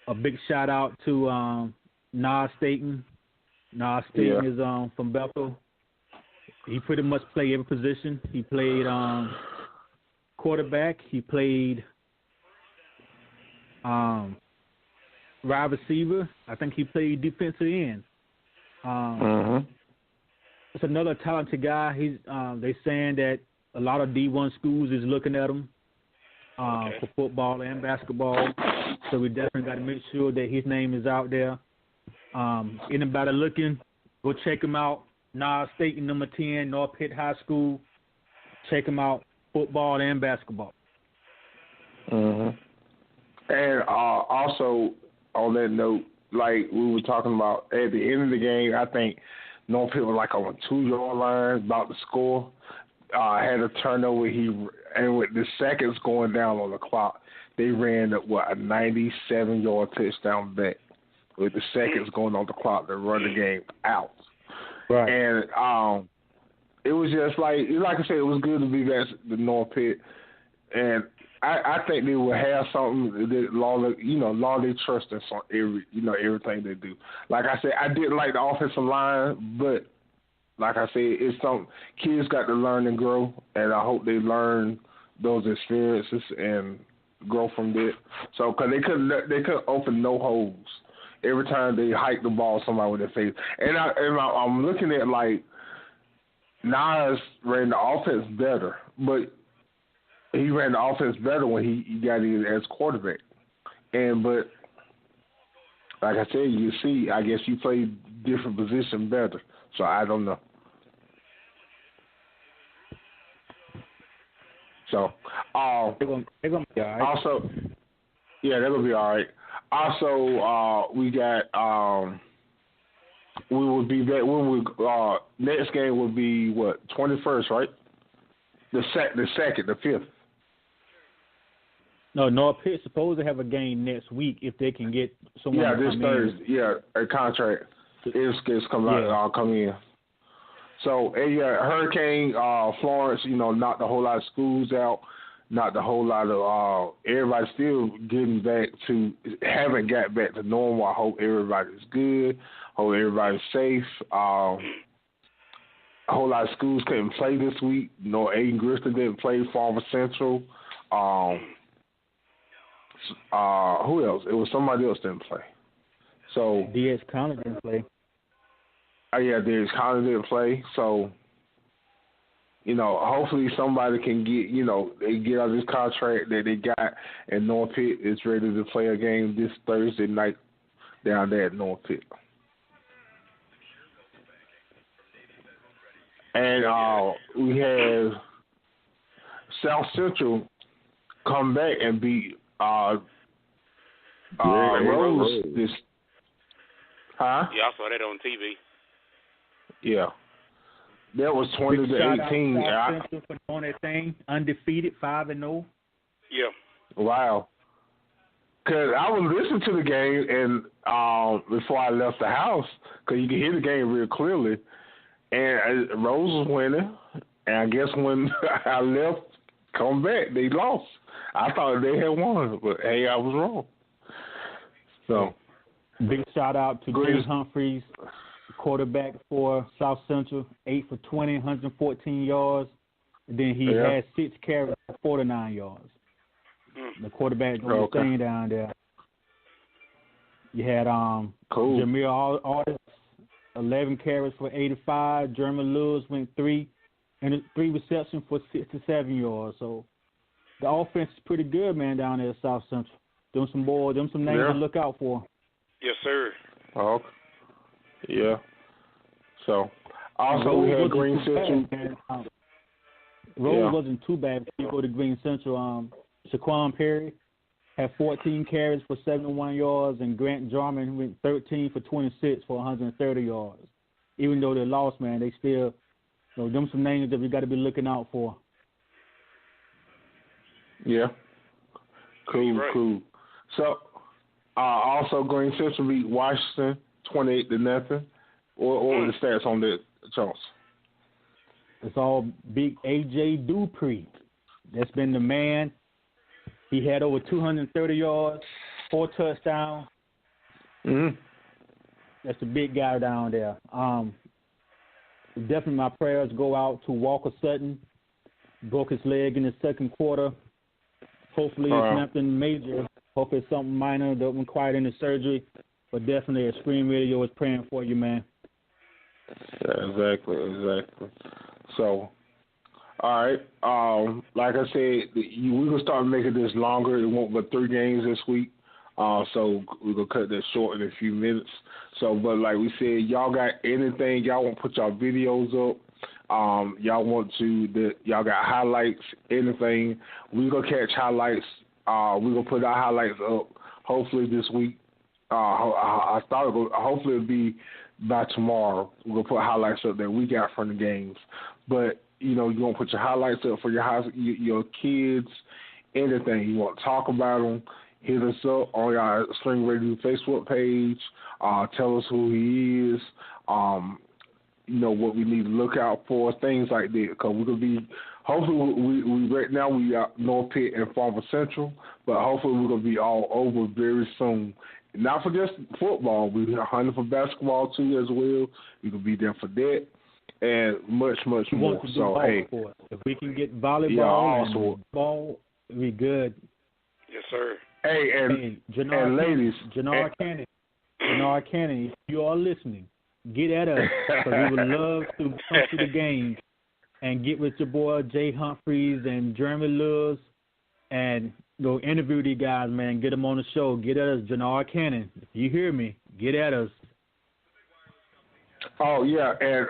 A big shout out to Nas Staten. Nas Staten is from Bethel. He pretty much played every position. He played quarterback. He played wide receiver. I think he played defensive end. It's another talented guy. He's they saying that a lot of D1 schools is looking at him for football and basketball. So we definitely got to make sure that his name is out there. Anybody looking, go check him out. Nas Staten, number 10, North Pitt High School. Check him out, football and basketball. And also, on that note, like we were talking about, at the end of the game, I think North Pitt was like on a 2-yard line, about to score. Had a turnover. And with the seconds going down on the clock, they ran a 97-yard touchdown back with the seconds going on the clock to run the game out. Right. And it was just like I said, it was good to be back at the North Pitt. And I think they will have something that law they trust in everything they do. Like I said, I didn't like the offensive line, but like I said, it's something kids got to learn and grow, and I hope they learn those experiences and grow from that. So, because they couldn't open no holes. Every time they hike the ball, somebody with their face. And I'm looking at, like, Nas ran the offense better, but he ran the offense better when he got in as quarterback. But like I said, you see, I guess you play different position better. So I don't know. So, they're gonna be all right. Also, yeah, they're gonna be all right. Also, we got we will be back. Next game will be what, 21st, right? The 5th. No, North Pitt's supposed to have a game next week if they can get someone. Yeah, to this come Thursday. in. Yeah, a contract is come in. So, Hurricane Florence, knocked a whole lot of schools out, knocked a whole lot of everybody's still haven't got back to normal. I hope everybody's good. Hope everybody's safe. A whole lot of schools couldn't play this week. Aiden Griston didn't play. Farmer Central. Who else? It was somebody else didn't play. So D.S. Conley didn't play. D.S. Conley didn't play. So, hopefully somebody can get, they get out of this contract that they got, and North Pitt is ready to play a game this Thursday night down there at North Pitt. And we have South Central come back and beat Rose this. Huh? Yeah, I saw that on TV. Yeah. That was 20 to 18. South Central for doing their thing, undefeated, 5-0. Yeah. Wow. Because I was listening to the game and before I left the house, because you can hear the game real clearly, and Rose was winning, and I guess when I left, come back, they lost. I thought they had won, but hey, I was wrong. So, big shout out to Jay Humphreys, quarterback for South Central, 8 for 20, 114 yards. And then he had 6 carries for 49 yards. The quarterback doing the thing down there. You had Jameer Artis, 11 carries for 85. German Lewis went 3 receptions for 67 yards. So the offense is pretty good, man, down there at South Central. Them some names to look out for. Yes, sir. Oh, yeah. So also we had Green Central. Rose wasn't too bad. You go to Green Central. Shaquan Perry had 14 carries for 71 yards, and Grant Jarman went 13 for 26 for 130 yards. Even though they lost, man, they still, them some names that we got to be looking out for. Yeah. Cool. So, also Green Central beat Washington 28-0. What were the stats on that, Charles? It's all big A.J. Dupree. That's been the man. He had over 230 yards, 4 touchdowns. Mm-hmm. That's the big guy down there. Definitely my prayers go out to Walker Sutton. Broke his leg in the second quarter. Hopefully it's nothing major. Hopefully it's something minor that required any surgery. But definitely Extreme Radio is praying for you, man. Yeah, exactly. So, all right. Like I said, we're going to start making this longer. It won't but 3 games this week. So we're going to cut that short in a few minutes. So, but like we said, y'all got anything, y'all want to put y'all videos up. Y'all got highlights, anything. We're going to catch highlights. We're going to put our highlights up hopefully this week. Hopefully it'll be by tomorrow. We're going to put highlights up that we got from the games. But, you're going to put your highlights up for your kids, anything. You want to talk about them, hit us up on our Extreme Radio Facebook page. Tell us who he is. What we need to look out for, things like that. Because we're going to be, hopefully, we right now we are North Pitt and Farmer Central, but hopefully we're going to be all over very soon. Not for just football. We're hunting for basketball too as well. We can be there for that and much, much more. So, hey. If we can get volleyball and ball, we good. Yes, sir. Hey, and ladies. Jannard Cannon, if you are listening, get at us because we would love to come to the games and get with your boy Jay Humphreys and Jeremy Lewis and go interview these guys, man. Get them on the show. Get at us, Jannard Cannon. If you hear me, get at us. Oh yeah, and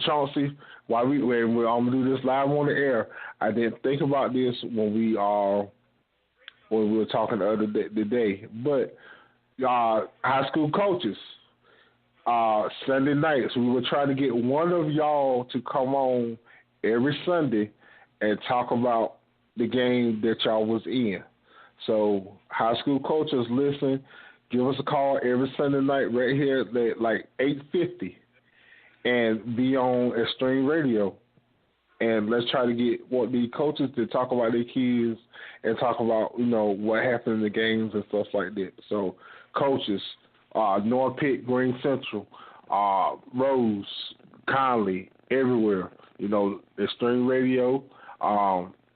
Chauncey, while I'm gonna do this live on the air, I didn't think about this when we were talking the other day, but high school coaches, Sunday nights, we were trying to get one of y'all to come on every Sunday and talk about the game that y'all was in. So high school coaches, listen, give us a call every Sunday night right here at like 8:50 and be on Extreme Radio. And let's try to get the coaches to talk about their kids and talk about, what happened in the games and stuff like that. So coaches, North Pitt, Green Central, Rose, Conley, everywhere, Extreme Radio,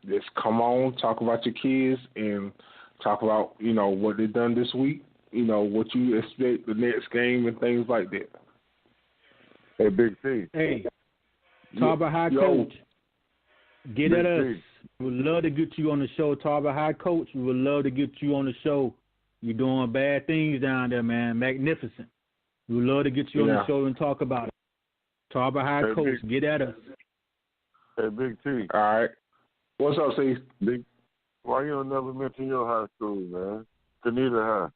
just come on, talk about your kids and talk about, what they've done this week, what you expect the next game and things like that. Hey, Big T. Hey, Tarver High Coach, get at us. We would love to get you on the show, Tarver High Coach. We would love to get you on the show. You're doing bad things down there, man. Magnificent. We would love to get you on the show and talk about it. Tarver High Coach, get at us. Hey, Big T. All right. What's up, C? Big. Why you don't never mention your high school, man? Canita High.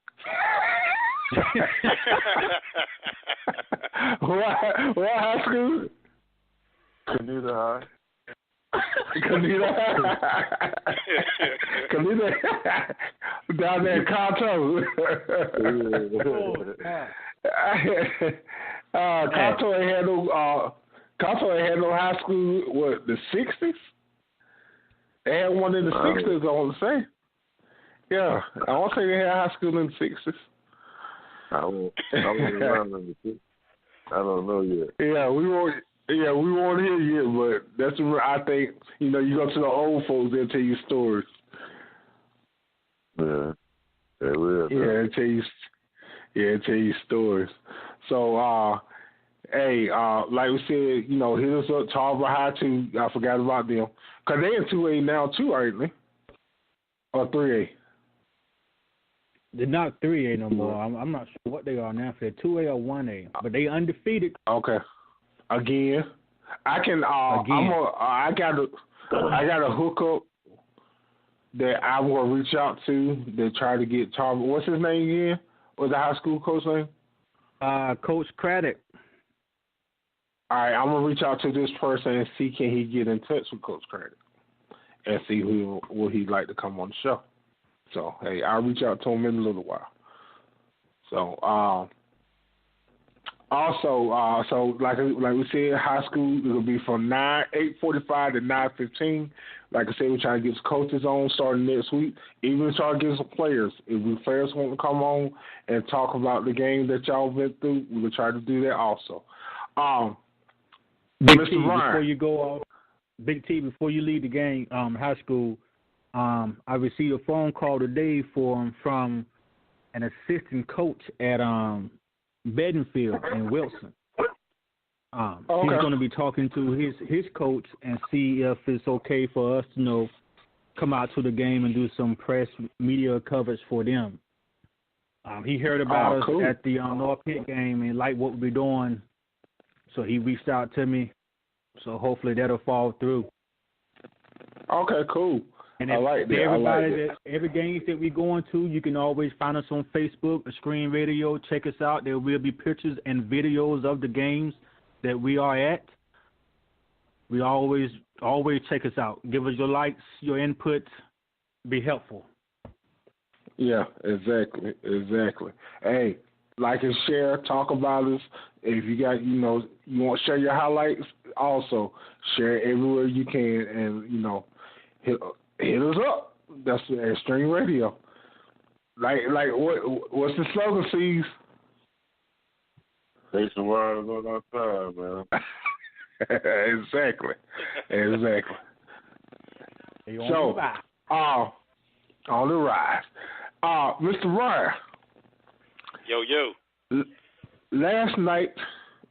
What high school? Canita High. Canita down there in Conto. Conto ain't had no high school. What, the 60s? They had one in the 60s. I want to say. Yeah, I want to say they had high school in the 60s. I wasn't around in the 60s. I don't know yet. Yeah, we won't hear yet, but that's I think, you go to the old folks, they'll tell you stories. Yeah, they will. Yeah, they'll tell you stories. So, hey, like we said, hit us up, Tarver High too. I forgot about them. Because they're in 2A now too, aren't they? Or 3A? They're not 3A no more. I'm not sure what they are now. If they're 2A or 1A. But they undefeated. Okay. Again, I can. I got a hookup that I'm gonna reach out to try to get Tarver. What's his name again? What's the high school coach name? Coach Craddock. All right, I'm gonna reach out to this person and see can he get in touch with Coach Craddock and see who would he like to come on the show. So hey, I'll reach out to him in a little while. So also, so like we said, high school it'll be from 8:45 to 9:15. Like I said, we're trying to get some coaches on starting next week. Even try to get some players. If the players want to come on and talk about the game that y'all went through, we will try to do that also. Big Mr. T, Ryan. before you go off, Big T, before you leave the game, high school, I received a phone call today from an assistant coach at Bedingfield in Wilson. He's going to be talking to his coach and see if it's okay for us to come out to the game and do some press media coverage for them. He heard about us at the North Pitt game and liked what we're doing, so he reached out to me. So hopefully that'll fall through. Okay, cool. And I like that. Every game that we're going to, you can always find us on Facebook, Extreme Radio. Check us out. There will be pictures and videos of the games that we are at. We always check us out. Give us your likes, your input. Be helpful. Yeah, exactly. Hey, like and share, talk about us. If you got, you want to share your highlights, also share it everywhere you can, and hit us up. That's Extreme Radio. Like what's the slogan, C's? Take some water on outside, man. Exactly. So, on the rise. Mr. Ryan. Yo. Last night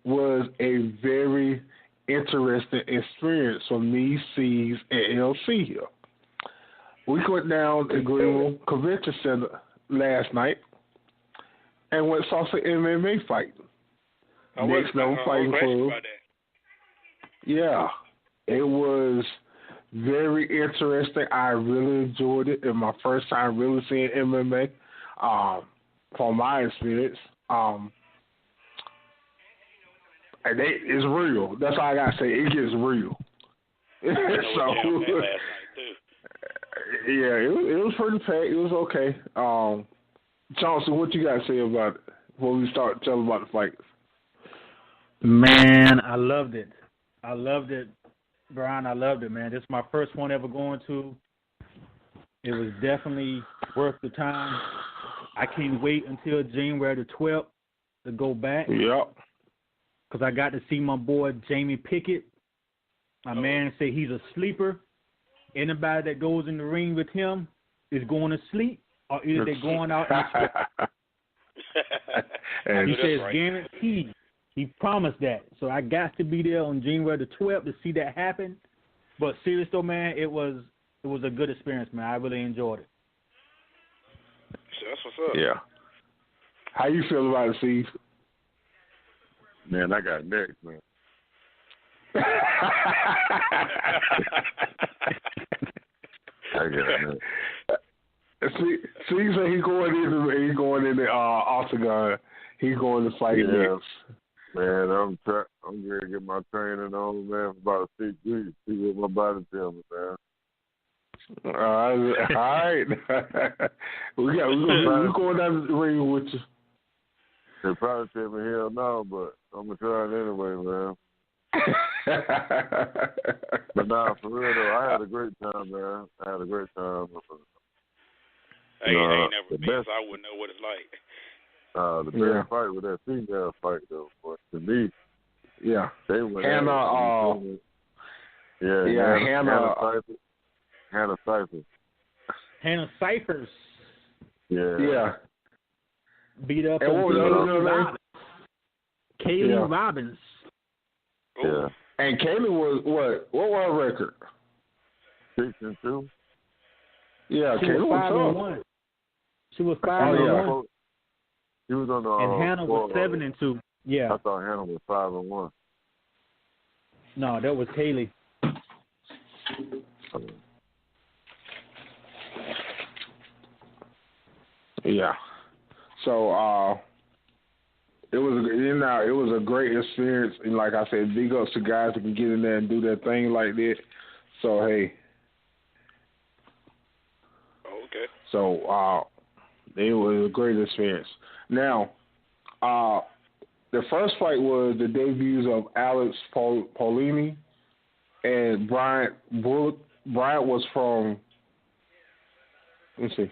was a very interesting experience for me, C's, and LC here. We went down to Greenville Convention Center last night and went saw some MMA fighting. Next Level Fighting Club. Yeah, it was very interesting. I really enjoyed it. It was my first time really seeing MMA. From my experience, and it's real. That's all I gotta say. It gets real. So, yeah, it was pretty packed. It was okay. Chauncey, what you got to say about it before we start telling about the fight? Man, I loved it. Brian. I loved it, man. This is my first one ever going to. It was definitely worth the time. I can't wait until January the 12th to go back. Yep. Because I got to see my boy Jamie Pickett. My man said he's a sleeper. Anybody that goes in the ring with him is going to sleep, or either they're going out and sleep. He says guaranteed. He promised that. So I got to be there on January the 12th to see that happen. But seriously, though, man, it was a good experience, man. I really enjoyed it. That's what's up. Yeah. How you feel about it, Steve? Man, I got next, man. I got next. Steve said he's going in the octagon. He's going to fight next. Man, I'm going to get my training on, man, for about 6 weeks. See what my body tells me, man. All right. We're going down the ring with you. They probably tell me hell no, but I'm going to try it anyway, man. But nah, for real though, I had a great time, man. I had a great time. I ain't never been, so I wouldn't know what it's like. The best fight was that female fight though. But to me, they went Hannah Cyphers. Hannah Cyphers. Yeah. Beat up and what was the other name? Kaylee Robbins. Yeah. And Kaylee was what? What was her record? 6-2. Yeah, Kaylee was 5-1. She was 5-1. She was on the. And Hannah was 7-2. Yeah. I thought Hannah was 5-1. No, that was Kaylee. Yeah. So it was a great experience, and like I said, big ups to guys that can get in there and do their thing like that. So hey. Okay. So it was a great experience. Now, the first fight was the debuts of Alex Paulini and Bryant Bullock. Bryant was from. Let's see.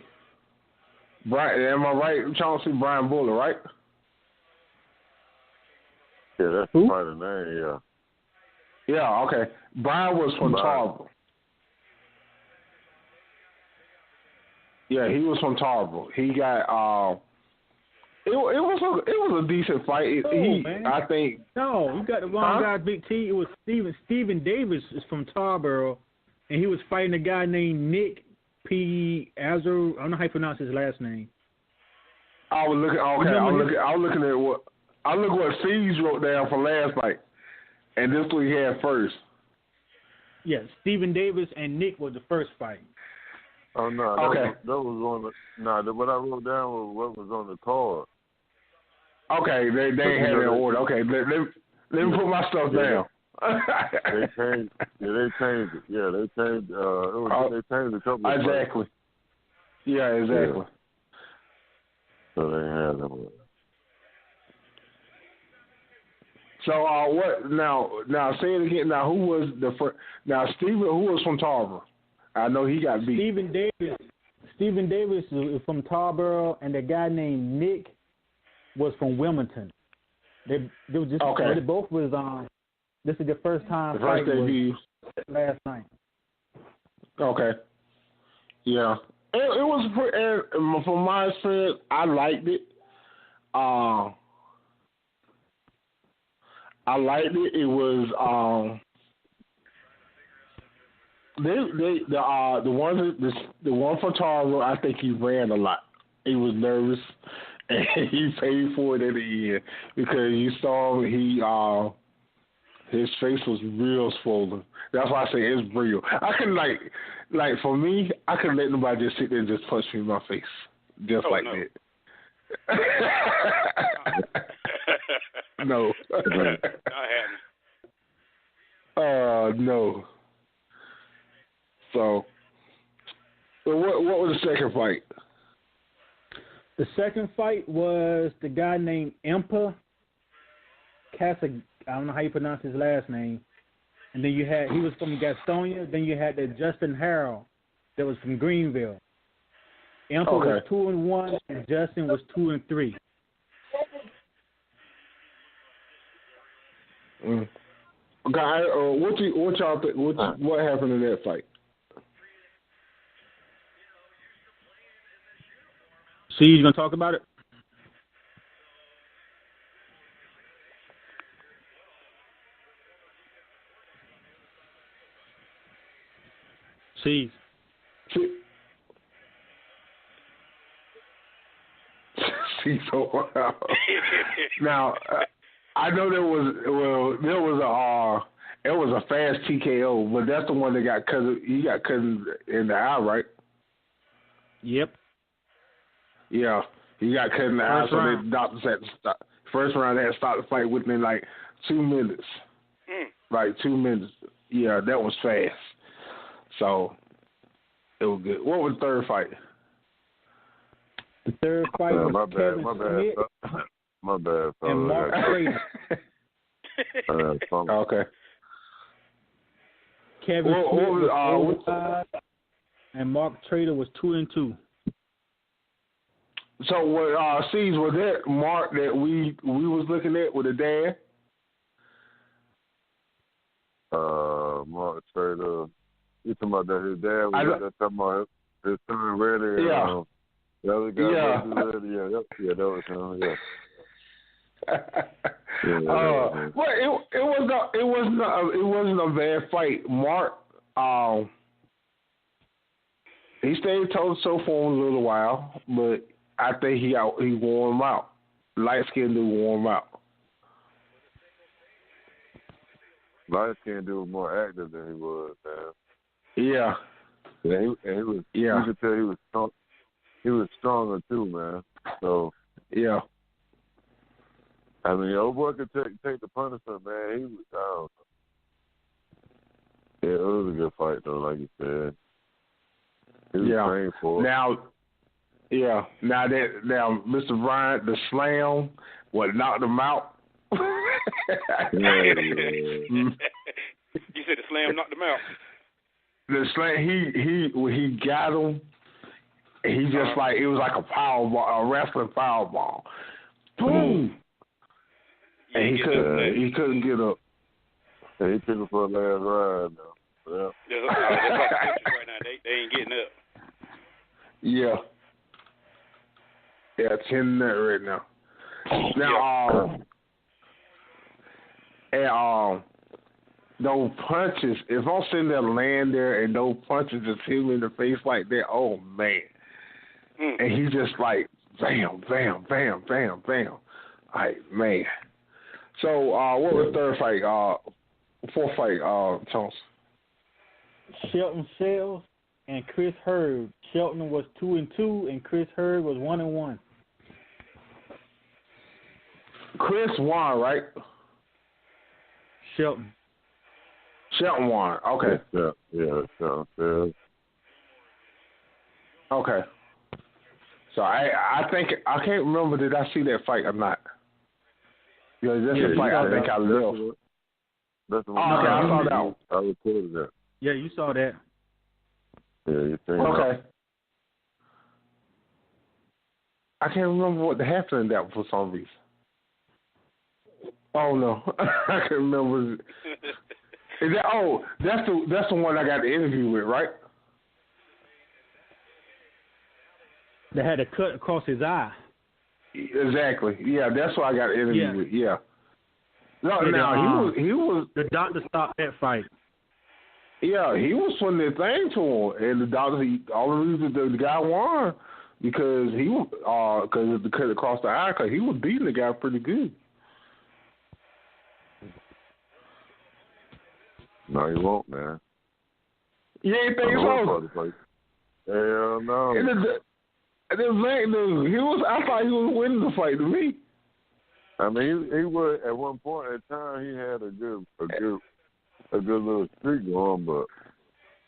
Brian, am I right, Chauncey? Brian Bullock, right? Yeah, that's Who? part of the name, yeah. Yeah, okay. Brian was from Tarboro. Yeah, he was from Tarboro. He got it was a decent fight. Man. I think. No, you got the wrong guy, Big T. It was Stephen Davis is from Tarboro, and he was fighting a guy named Nick P. Azar. I don't know how you pronounce his last name. I was looking. Okay, I was looking at what Siege wrote down for last night, and this one he had first. Yeah, Stephen Davis and Nick was the first fight. Oh no, that was on the. What I wrote down was what was on the card. Okay, they ain't had it in order. Okay, let me put my stuff down. They changed it. Yeah, they changed. They changed a couple. Exactly. Yeah, exactly. Yeah. So they had them. So what? Now say it again. Now who was the first? Now Stephen, who was from Tarboro? I know he got beat. Stephen Davis is from Tarboro, and the guy named Nick was from Wilmington. They were just okay. They both was this is the first time the first debut last night. Okay. Yeah. It was pretty, from my experience, I liked it. I liked it. It was the one from Tarboro, I think he ran a lot. He was nervous, And he paid for it at the end because you saw him. His face was real swollen. That's why I say it's real. I couldn't like for me, I couldn't let nobody just sit there and just punch me in my face just like no. that. No. No. So what was the second fight? The second fight was the guy named Impa Casa. I don't know how you pronounce his last name. And then he was from Gastonia. Then you had the Justin Harrell that was from Greenville. Impa was 2-1, and Justin was 2-3. Guy, what y'all think? What happened in that fight? See, you gonna talk about it? See. Now, I know there was a fast TKO, but that's the one that got cut. He got cut in the eye, right? Yep. Yeah, he got cut in the eye, so the doctors had to stop. First round, they had to stop the fight within like 2 minutes. Like 2 minutes. Yeah, that was fast. So it was good. What was the third fight? The third fight was Kevin Smith. My bad. And Mark Trader. Okay. Kevin Smith was 5, and Mark Trader was 2-2. So what? Was that Mark that we was looking at with the dad? Mark Trader. You talking about that? His dad was talking about his son Reddy. Yeah. The other guy. Yeah, that was him. Yeah. Well, it wasn't a bad fight. Mark, he stayed toe-to-toe for a little while, but I think he wore him out. Light-skinned dude wore him out. Light-skinned dude was more active than he was, man. Yeah. Yeah, he was. Yeah. You could tell he was strong. He was stronger too, man. So. Yeah. I mean, old boy could take the punishment, man. He was. I don't know. Yeah, it was a good fight though, like you said. He was trained for it. Now, Mr. Bryant, the slam, what knocked him out. You said the slam knocked him out. The slam, he got him. He just like it was like a power ball, a wrestling power ball. Boom. And he couldn't get up. Yeah, he took him for a last ride though. Yeah. That's right now. They ain't getting up. Yeah. Yeah, 10 that right now. Now, no punches. If I'm sitting there laying there and no punches just hit me in the face like that, oh man. And he just like bam, bam, bam, bam, bam. Like man. So what was the third fight? Fourth fight, Thomas. Shelton Shells and Chris Hurd. Shelton was 2-2 and Chris Hurd was 1-1. Chris won, right? Shelton won. Okay. Yeah. Okay. So I think I can't remember did I see that fight or not. Yeah, that's the fight I think I left. That's the one. Okay, I saw that one. I recorded that. Yeah, you saw that. Yeah, you think okay. I can't remember what happened in that for some reason. Oh no, I can't remember. Is that? That's the one I got the interview with, right? They had a cut across his eye. Exactly. Yeah, that's what I got the interview with. Yeah. No, now he was. The doctor stopped that fight. Yeah, he was putting the thing to him, and the doctor. All the reason the guy won because he because the cut across the eye, because he was beating the guy pretty good. No, he won't, man. You ain't think so? Hell no. I thought he was winning the fight to me. I mean, he was at one point in time. He had a good little streak going, but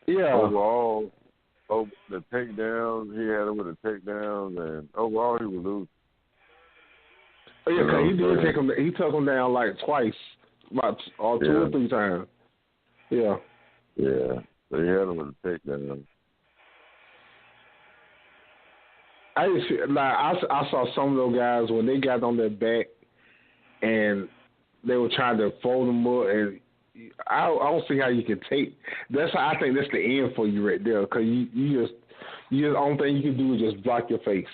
overall, the takedowns, he had him with the takedowns, and overall he was losing. Oh, yeah, because he did take him. He took him down like twice, about 2 or 3 times. Yeah. Yeah. So he had him with the takedown. I saw some of those guys when they got on their back and they were trying to fold them up, and I don't see how you can take. I think that's the end for you right there, because you just the only thing you can do is just block your face.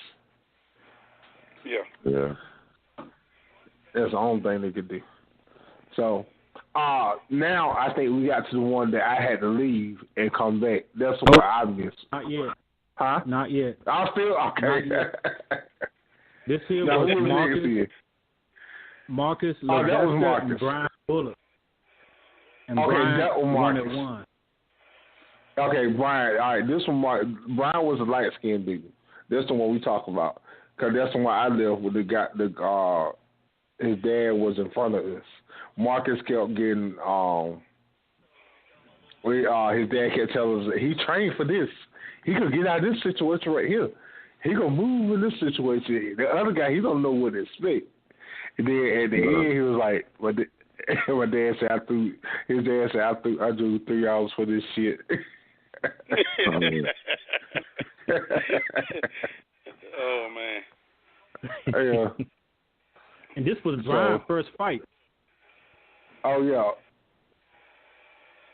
Yeah. Yeah. That's the only thing they could do. So now I think we got to the one that I had to leave and come back. That's what I missed. Not yet. Huh? Not yet. I'm still okay. This here now, was Marcus Levester and Brian Bullock. And Brian that was Marcus. 1-1. Okay, Brian. All right, this one, Brian was a light skinned dude. That's the one we talk about, because that's the one I lived with. His dad was in front of us. Marcus kept getting. His dad kept telling us he trained for this. He could get out of this situation right here. He gonna move in this situation. The other guy, he don't know what to expect. And then at the end, he was like, my dad said, I drew $3 for this shit. Oh, man. Yeah. And this was Brian's first fight. Oh, yeah.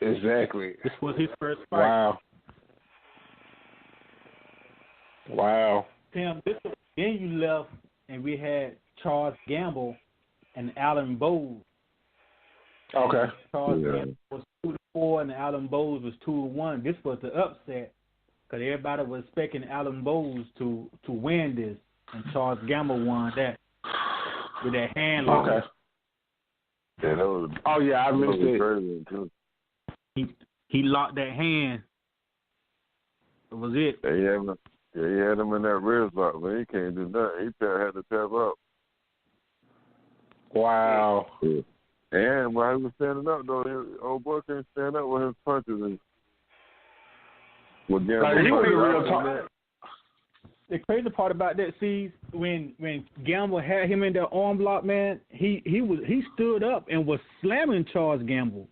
Exactly. This was his first fight. Wow. Tim, then you left, and we had Charles Gamble and Alan Bowles. Okay. Charles Gamble was 2-4, and Alan Bowles was 2-1. This was the upset, because everybody was expecting Alan Bowles to win this, and Charles Gamble won that with that hand lock. Okay. Yeah, that was. Oh yeah, I missed it. He locked that hand. That was it. Yeah, he had him in that wrist lock, but he can't do nothing. He had to tap up. Wow. Yeah. And while he was standing up, though, old boy couldn't stand up with his punches. And he was real talk. The crazy part about that, see, when Gamble had him in that arm lock, man, he stood up and was slamming Charles Gamble,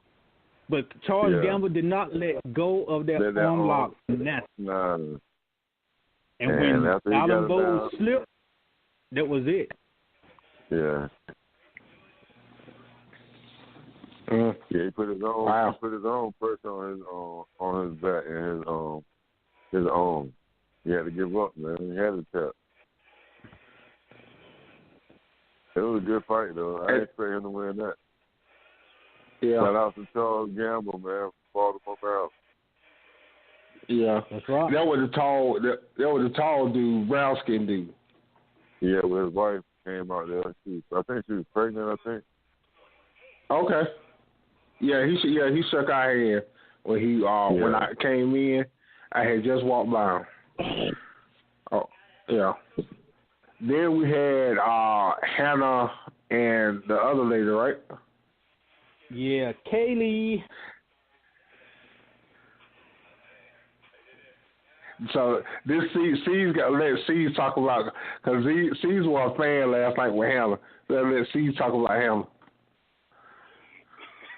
but Charles Gamble did not let go of that arm lock. Nah. And when Alan Bowles slipped, that was it. Yeah. Yeah, he put his own. He put his own pressure on his back and his arm. He had to give up, man. He had to tap. It was a good fight, though. I didn't expect him to win that. Yeah. Shout out to Charles Gamble, man, from Baltimore, Maryland. Yeah, that's right. That was a tall dude, brown skinned dude. Yeah, well, his wife came out there. I think she was pregnant. I think. Okay. Yeah, he shook our hand when when I came in. I had just walked by him. Oh, yeah. Then we had Hannah and the other lady, right? Yeah, Kaylee. So this C's got to let C's talk about, because C's was a fan last night with Hannah. Let C's talk about Hannah.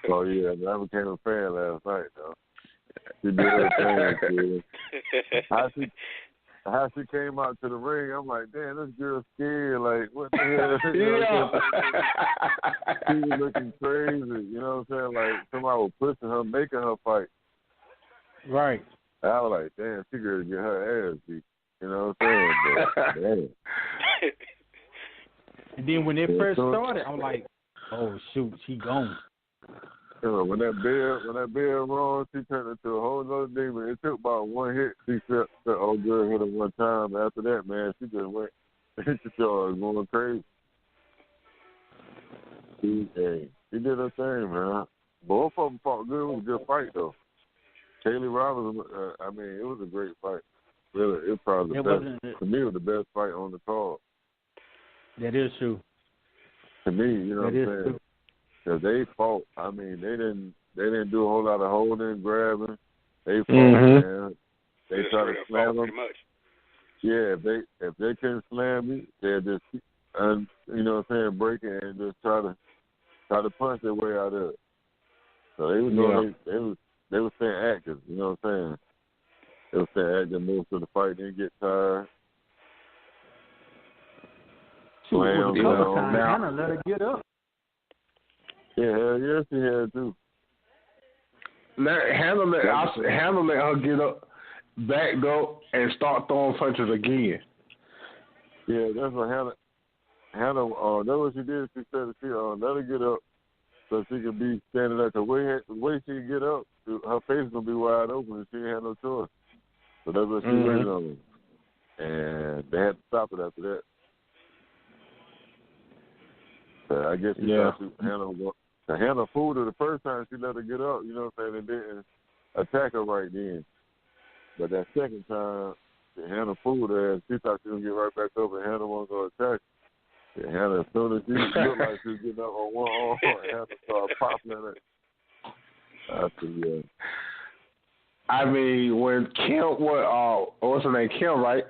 Oh yeah, I became a fan last night though. She did her thing. How she came out to the ring, I'm like, damn, this girl's scared. Like, what the hell? She was looking crazy. You know what I'm saying? Like somebody was pushing her, making her fight. Right. I was like, damn, she gonna get her ass beat. You know what I'm saying? But, damn. And then when it first started, I'm like, oh shoot, she gone. When that bell rung, she turned into a whole nother demon. It took about one hit. She felt old girl hit her one time. After that, man, she just went. She started going crazy. She did her thing, man. Both of them fought good. It was a good fight, though. Kaylee Roberts, it was a great fight. Really, it was probably the best. To me, it was the best fight on the card. That is true. To me, you know what I'm saying? Because they fought. They didn't do a whole lot of holding, grabbing. They fought, man. They tried to slam them. Yeah, if they couldn't slam me, they'd just, break it and just try to punch their way out of it. So they were staying active. You know what I'm saying? They were staying active most of the fight. Didn't get tired. Slam, Hannah let her get up. Yeah, she had too. Hannah let her get up, back go, and start throwing punches again. Yeah, that's what Hannah. That's what she did. She said she let her get up so she could be standing up. The way she could get up, her face gonna be wide open, and she ain't had no choice. So that's what she waited on. And they had to stop it after that. So I guess she thought Hannah fooled her the first time she let her get up, you know what I'm saying, and didn't attack her right then. But that second time, Hannah fooled her and she thought she was going to get right back up and Hannah wasn't going to attack her. And Hannah, as soon as she looked like she was getting up on one arm, Hannah started popping at her. I said, yeah. When Kim, what's her name, Kim, right?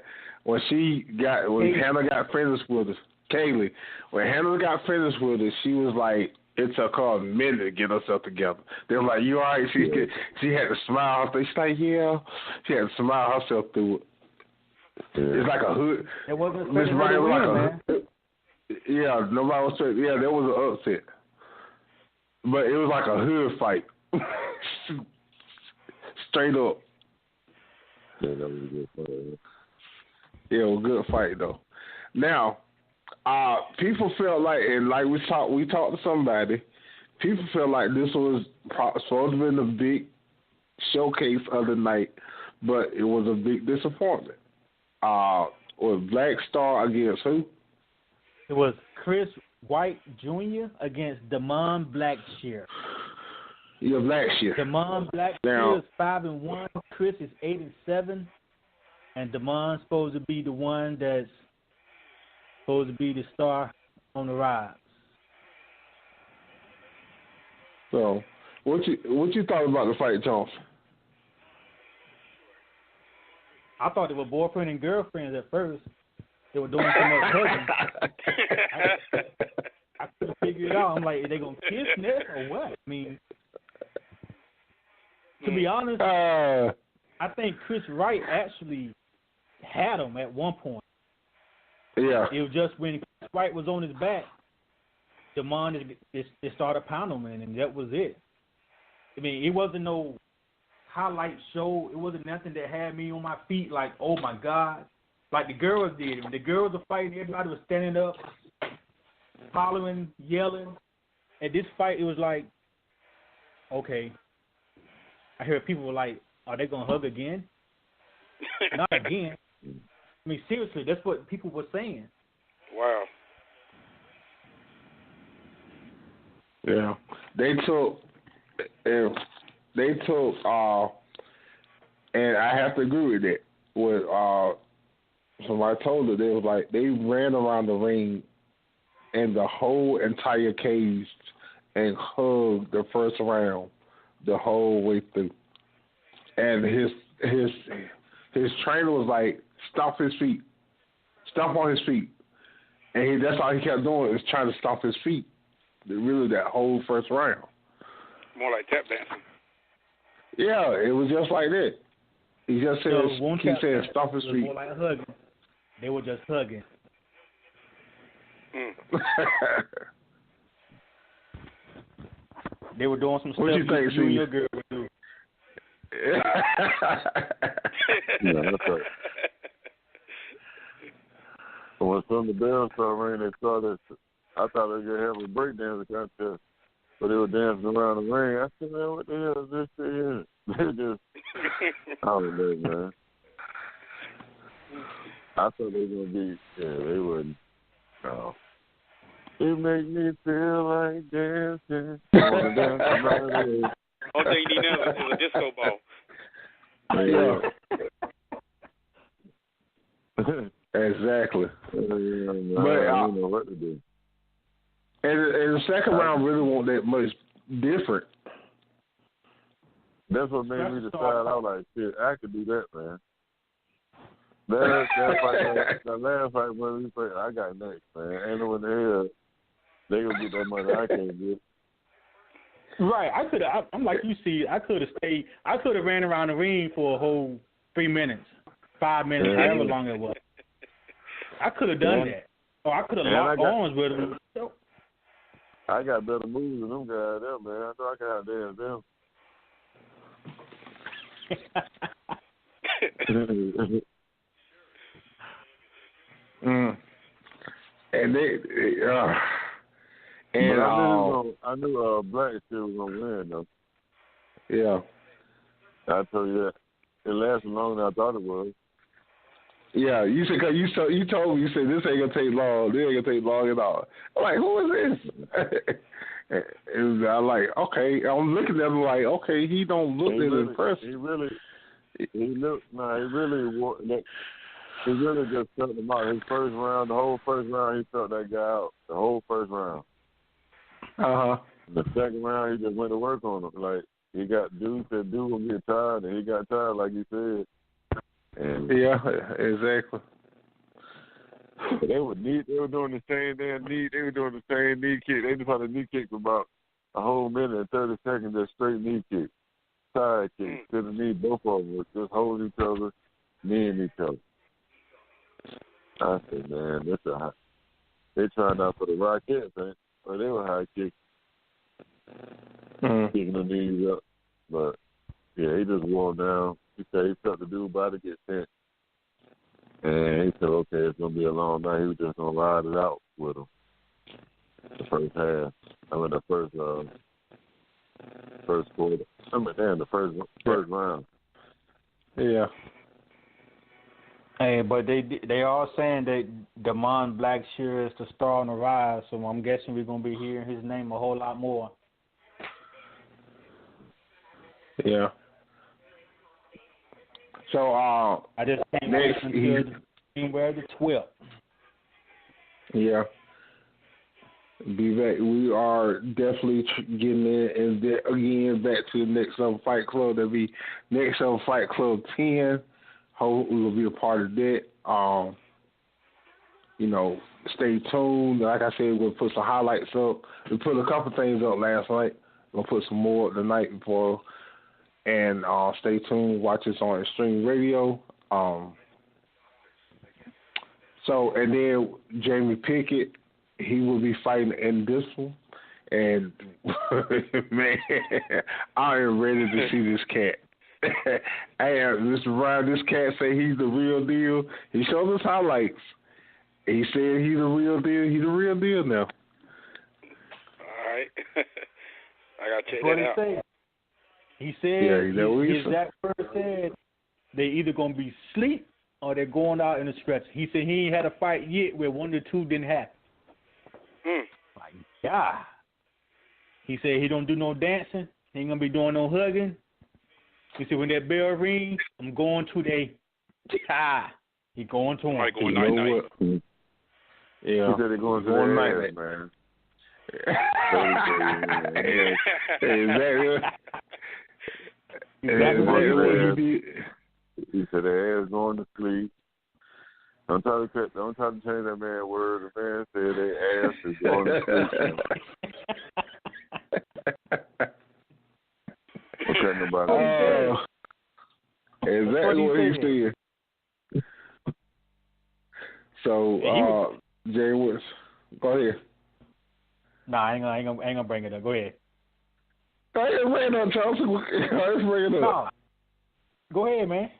When Hannah got finished with us, Kaylee, when Hannah got finished with us, she was like, it took her a minute to get herself together. They were like, you all right? She had to smile. She's like, yeah. She had to smile herself through it. Yeah. It's like a hood. It wasn't Miss Ryan was like a yeah, nobody was saying, yeah, there was an upset. But it was like a hood fight. Straight up. Yeah, that was a good fight. Yeah, it was a good fight, though. Now, people felt like, and like we talked to somebody, people felt like this was supposed to be the big showcase of the night, but it was a big disappointment. Was Black Star against who? It was Chris White Jr. against Damon Blackshear. Yeah, Blackshear. Damon Blackshear is 5-1. Chris is 8-7, and Damon's supposed to be the one that's supposed to be the star on the rise. So, what you thought about the fight, Johnson? I thought they were boyfriend and girlfriends at first. They were doing so much hugging. I couldn't figure it out. I'm like, are they gonna kiss next or what? To be honest, I think Chris Wright actually had him at one point. Yeah. It was just when Chris Wright was on his back, Damon they started pounding him, and that was it. It wasn't no highlight show. It wasn't nothing that had me on my feet like, oh my God. Like the girls did. When the girls were fighting, everybody was standing up, hollering, yelling. At this fight, it was like, okay. I heard people were like, are they going to hug again? Not again. Seriously, that's what people were saying. Wow. Yeah. They took, and I have to agree with that. With somebody told her, they was like, they ran around the ring and the whole entire cage and hugged the first round the whole way through. And his trainer was like, stomp his feet. Stomp on his feet. And that's all he kept doing, is trying to stomp his feet. Really, that whole first round. More like tap dancing. Yeah, it was just like that. He just said, keep saying stomp his feet. More like hugging. They were just hugging. They were doing some stuff you think, you and your girl would do. Yeah, that's right. When some of the bells started ringing, I thought they were going to have a breakdance contest. but they were dancing around the ring. I said, man, what the hell is this shit here? They just, I don't know, man. I thought they were going to be, they wouldn't. No. It make me feel like dancing. I want to dance somebody. Only thing you need now is a disco ball. Yeah. Exactly. I don't know what to do. And the second round really wasn't that much different. That's what made me decide. I was like, shit, I could do that, man. That last fight, brother, I got next, man. Ain't no in the hell they gonna get that money I can't get. Right. I'm like you see, I could have stayed. I could have ran around the ring for a whole 3 minutes, 5 minutes, however long it was. I could have done that. Or I could have locked arms with him. I got better moves than them guys there, man. I know I can outdance them. And I knew Black still was gonna win though. Yeah. I told you that. It lasted longer than I thought it was. Yeah, you said you told me, you said this ain't gonna take long. This ain't gonna take long at all. I'm like, who is this? And I'm like, okay. I'm looking at him like, okay, he don't look that impressive. He really just took him out. His first round, the whole first round, he took that guy out. The whole first round. The second round, he just went to work on him. Like he got dude gonna get tired, and he got tired, like he said. And yeah, exactly. They were doing the same damn knee. They were doing the same knee kick. They just had a knee kick for about a whole minute and 30 seconds. Just straight knee kick, side kick to the knee. Both of them was just holding each other, kneeing each other. I said, man, they trying out for the Rockettes, man. Well, they were high kicking, kicking the knees up. But yeah, he just wore him down. He said he felt the dude about to get sent. And he said, okay, it's going to be a long night. He was just going to ride it out with him. The first half. The first quarter. The first round. Yeah. Hey, but they are saying that Damon Blackshear is the star on the rise, so I'm guessing we're going to be hearing his name a whole lot more. Yeah. So, I just can't wait until January the 12th. Yeah. Be back. We are definitely getting in, and again back to the Next Level Fight Club. That'll be Next Level Fight Club 10. Hope we will be a part of that. Stay tuned. Like I said, we'll put some highlights up. We put a couple things up last night. We'll put some more the night before. And stay tuned. Watch us on Extreme Radio. And then Jamie Pickett, he will be fighting in this one. And, man, I am ready to see this cat. Hey, Mr. Ryan, this cat say he's the real deal. He showed us highlights. He said he's the real deal. He's the real deal now. All right. I got to check that out. He said, his exact word said, they either going to be asleep or they're going out in a stretch. He said he ain't had a fight yet where one or two didn't happen. Like, yeah. He said he don't do no dancing. He ain't going to be doing no hugging. He said, when that bell rings, I'm going to he going to him. Right, going night-night. Yeah. He said they're going to the night, man. Exactly what he did. He said their ass going to sleep. Don't try to change that man's word. The man said their ass is going to sleep. Okay, nobody. Exactly what he said. So, Jay Woods, go ahead. Nah, I ain't gonna bring it up. Go ahead. I ain't bringing it up, Charles. Let's bring it up. No. Go ahead, man.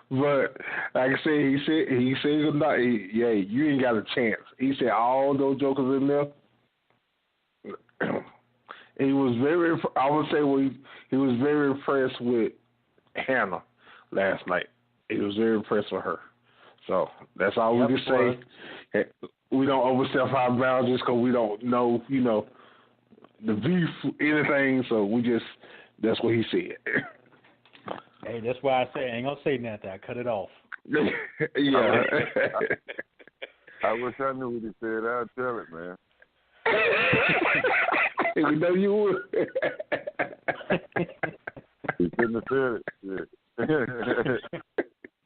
But like I said, he said you ain't got a chance. He said all those jokers in there. He was he was very impressed with Hannah last night. He was very impressed with her. So that's all we can say. We don't overstep our boundaries because we don't know, the beef, anything. So that's what he said. Hey, that's why I say I ain't gonna say nothing. I cut it off. Yeah. I wish I knew what he said. I'd tell it, man. We know you would. He shouldn't have said it. Shit.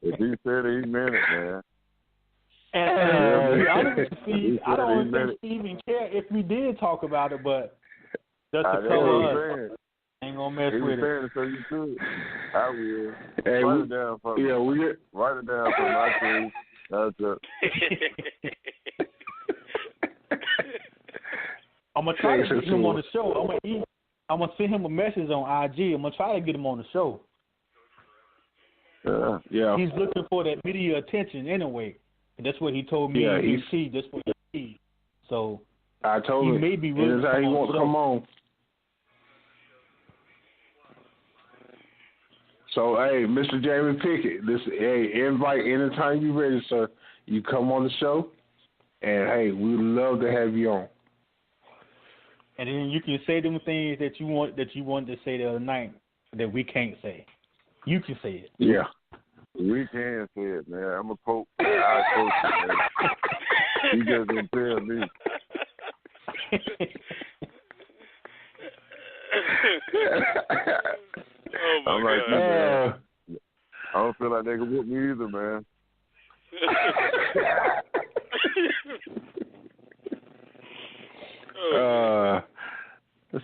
If he said it, he meant it, man. And I don't think Steve even care if we did talk about it, but just to cover us, ain't gonna mess with it. So you should. I will. Hey, Write it down for me. Yeah, Write it down for my team. That's it. I'm gonna try to get him on the show. I'm gonna send him a message on IG. I'm gonna try to get him on the show. Yeah. He's looking for that media attention anyway. And that's what he told me. Yeah, that's what he needs. So I told him. May be really that's how he wants to come on. So hey, Mr. Jamie Pickett, invite anytime you're ready, sir. You come on the show, and hey, we'd love to have you on. And then you can say them things that you wanted to say the other night that we can't say. You can say it. Yeah. We can say it, man. I'm a coach. I coach it, man. You just didn't tell me. Oh my I'm like, God. man, I don't feel like they can whoop me either, man.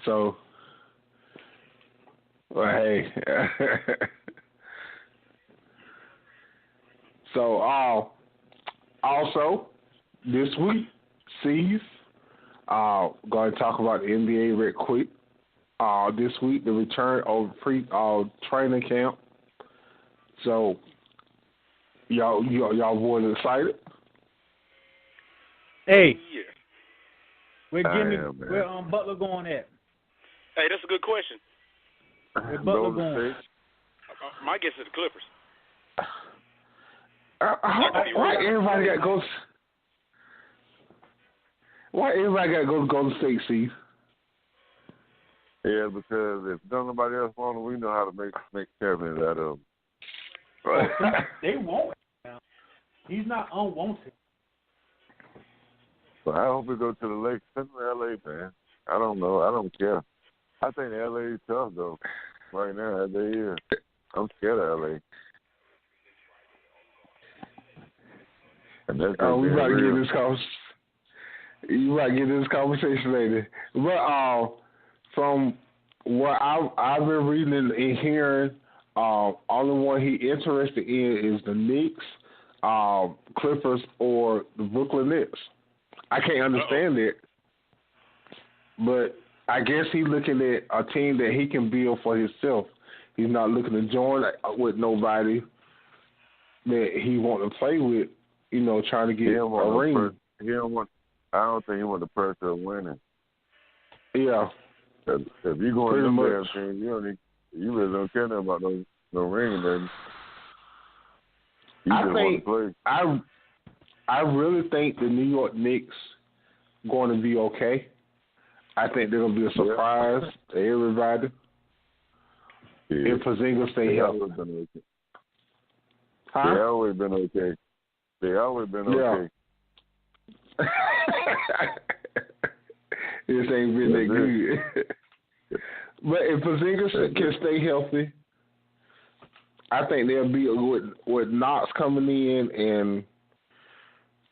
So, well, hey. So, also, this week, C's, going to talk about the NBA real quick. This week, the return of training camp. So, y'all boys excited? Hey. Yeah. Where Butler going at? Hey, that's a good question. Where Butler going? My guess is the Clippers. Why everybody got to go? Why everybody got to go to Golden State, Steve? Yeah, because if nobody else wants them, we know how to make champions out of them. They won't. He's not unwanted. But I hope we go to the Lakers. Send them to LA, man. I don't know. I don't care. I think LA is tough though. Right now, as they is. I'm scared of LA. And that's we about to get this conversation. You might get this conversation later. But from what I've been reading and hearing, only one he interested in is the Knicks, Clippers, or the Brooklyn Nets. I can't understand it, but I guess he's looking at a team that he can build for himself. He's not looking to join with nobody that he want to play with. Trying to get a ring. I don't think he want the pressure of winning. Yeah. If you go in the damn team, you really don't care nothing about no ring, then you just want to play. I really think the New York Knicks going to be okay. I think they're going to be a surprise to everybody. Yeah. If Porzingis stay healthy. They always been okay. They always been okay. This ain't been that good. But if Porzingis can stay healthy, I think they'll be with Knox coming in, and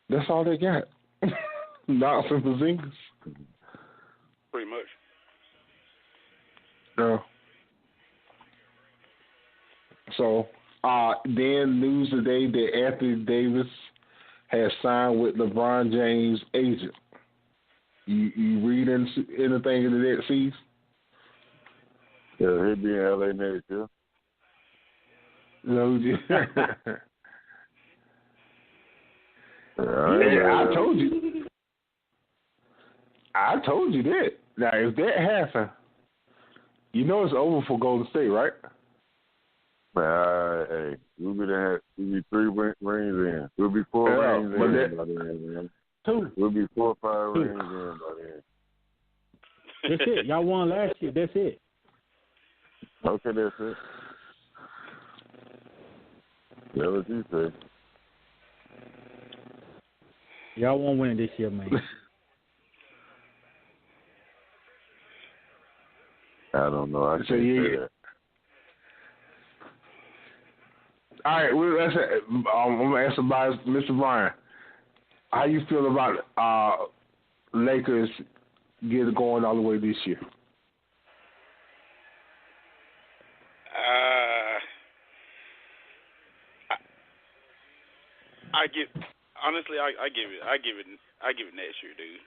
that's all they got. Knox and Porzingis. Pretty much. Yeah. So, then news today that Anthony Davis has signed with LeBron James' agent. You read anything into that, Steve? Yeah, he'll be in LA next year. No, I told you. I told you that. Now, if that happened, you know it's over for Golden State, right? Hey, we'll be 3 rings in. We'll be 4 rings in by then, man. 2. We'll be 4 or 5 rings in by then. That's it. Y'all won last year. That's it. Okay, that's it. That's what you say. Y'all won't win this year, man. I don't know. I can't say that. All right, I'm going to ask about Mr. Brian. How you feel about Lakers getting going all the way this year? I give it next year, dude.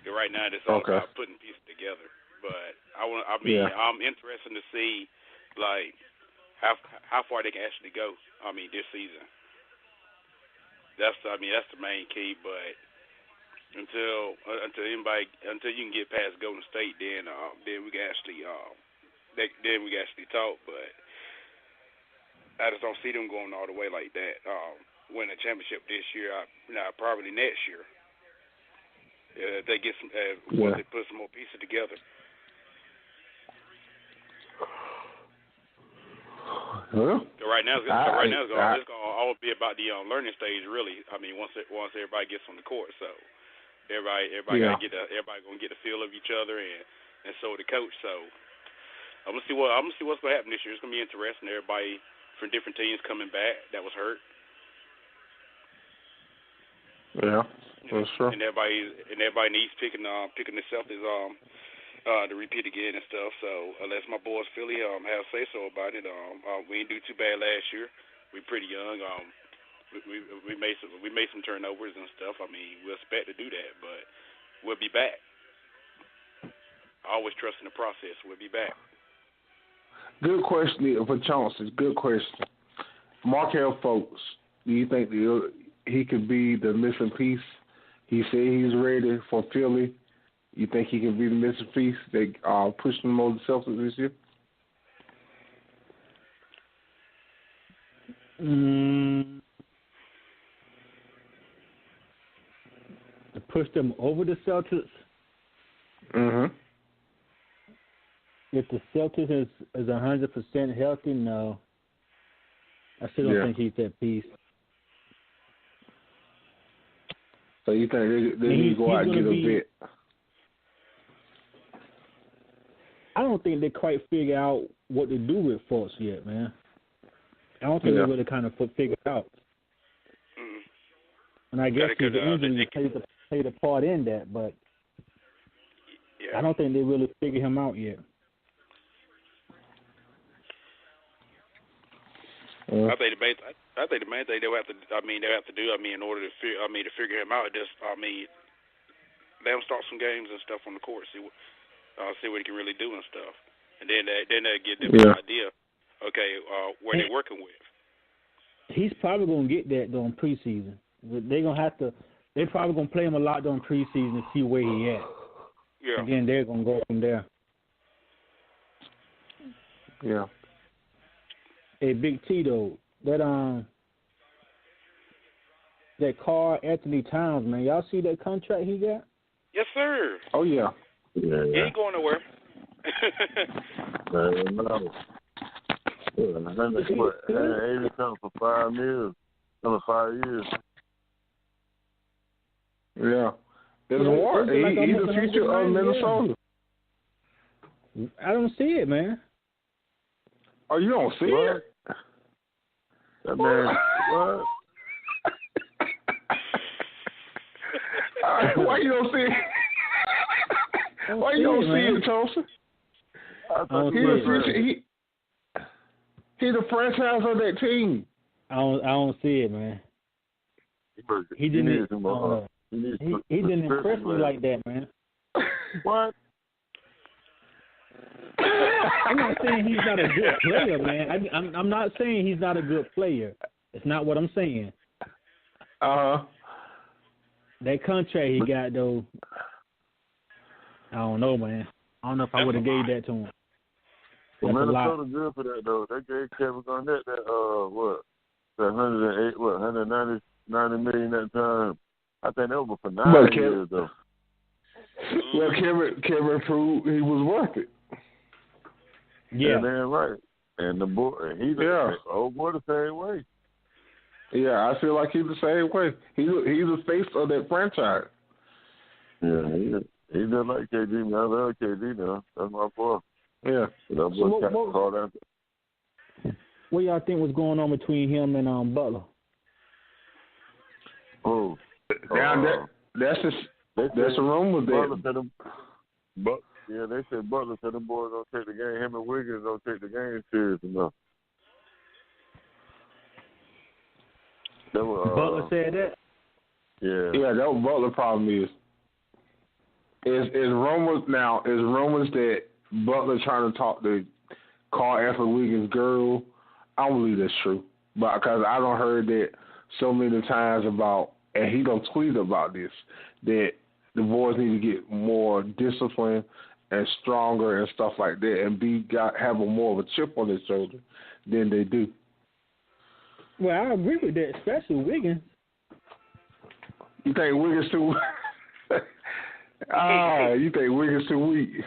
Right now, it's all about putting pieces together. But I'm interested to see like how far they can actually go. I mean, this season. That's the main key. But until you can get past Golden State, then we can actually talk. But I just don't see them going all the way like that. Win a championship this year, probably next year. If they get once they put some more pieces together. Huh? Right now, it's going to all be about the learning stage, really. I mean, once everybody gets on the court, so everybody gonna get the feel of each other, and so the coach. So I'm gonna see what's gonna happen this year. It's gonna be interesting. Everybody from different teams coming back that was hurt. Yeah, that's true. And everybody needs picking the Celtics to repeat again and stuff. So unless my boys Philly have say so about it, we didn't do too bad last year. We're pretty young. We made some turnovers and stuff. I mean, we expect to do that, but we'll be back. I always trust in the process. We'll be back. Good question for Chauncey. Good question. Markelle Fultz, do you think he could be the missing piece? He said he's ready for Philly. You think he can be the missing piece that pushed him over the Celtics this year? To push them over the Celtics? Mm-hmm. If the Celtics is 100% healthy, no. I still don't think he's that piece. So you think they need to go out and get a bit? I don't think they quite figure out what to do with Fultz yet, man. I don't think they really kind of figured out. And I guess his injury played a part in that, but I don't think they really figured him out yet. I think the main thing they'll have to do in order to figure him out, just let him start some games and stuff on the court, see what he can really do and stuff, and then they'll get them an idea. Okay, where they're working with. He's probably gonna get that during preseason. They're probably gonna play him a lot during preseason to see where he at. Yeah. And then they're gonna go from there. Yeah. Hey, Big T though, that Karl Anthony Towns, man, y'all see that contract he got? Yes, sir. Oh yeah. He ain't going nowhere. No. $80 for 5 years. 5 years. Yeah. There's one. He's the future of Minnesota. I don't see it, man. Oh, you don't see it? That man, what? Why you don't see it? Why you don't see it, Tulsa? He's the franchise of that team. I don't see it, man. He didn't impress me like that, man. What? I'm not saying he's not a good player, man. I'm not saying he's not a good player. It's not what I'm saying. That contract he got though, I don't know, man. I don't know if I would have gave that to him. Well, Minnesota good for that though. They gave Kevin Garnett that that 190 million that time. I think that was for 9 years though. Well, Kevin proved he was worth it. Yeah, damn right. And the boy, old boy the same way. Yeah, I feel like he's the same way. He's the face of that franchise. Yeah, he does like KD. Man, I love KD now. That's my boy. Yeah. What y'all think was going on between him and Butler? Oh, that's a rumor there. They said Butler said them boys don't take the game. Him and Wiggins don't take the game serious enough. Butler said that? Yeah. Yeah, that what Butler problem is. Is rumors that Butler trying to talk to Carl Anthony Wiggins' girl. I don't believe that's true. But because I don't heard that so many times about, and he don't tweet about this, that the boys need to get more disciplined and stronger and stuff like that, and have more of a chip on their shoulder than they do. Well, I agree with that, especially Wiggins. You think Wiggins too? You think Wiggins too weak?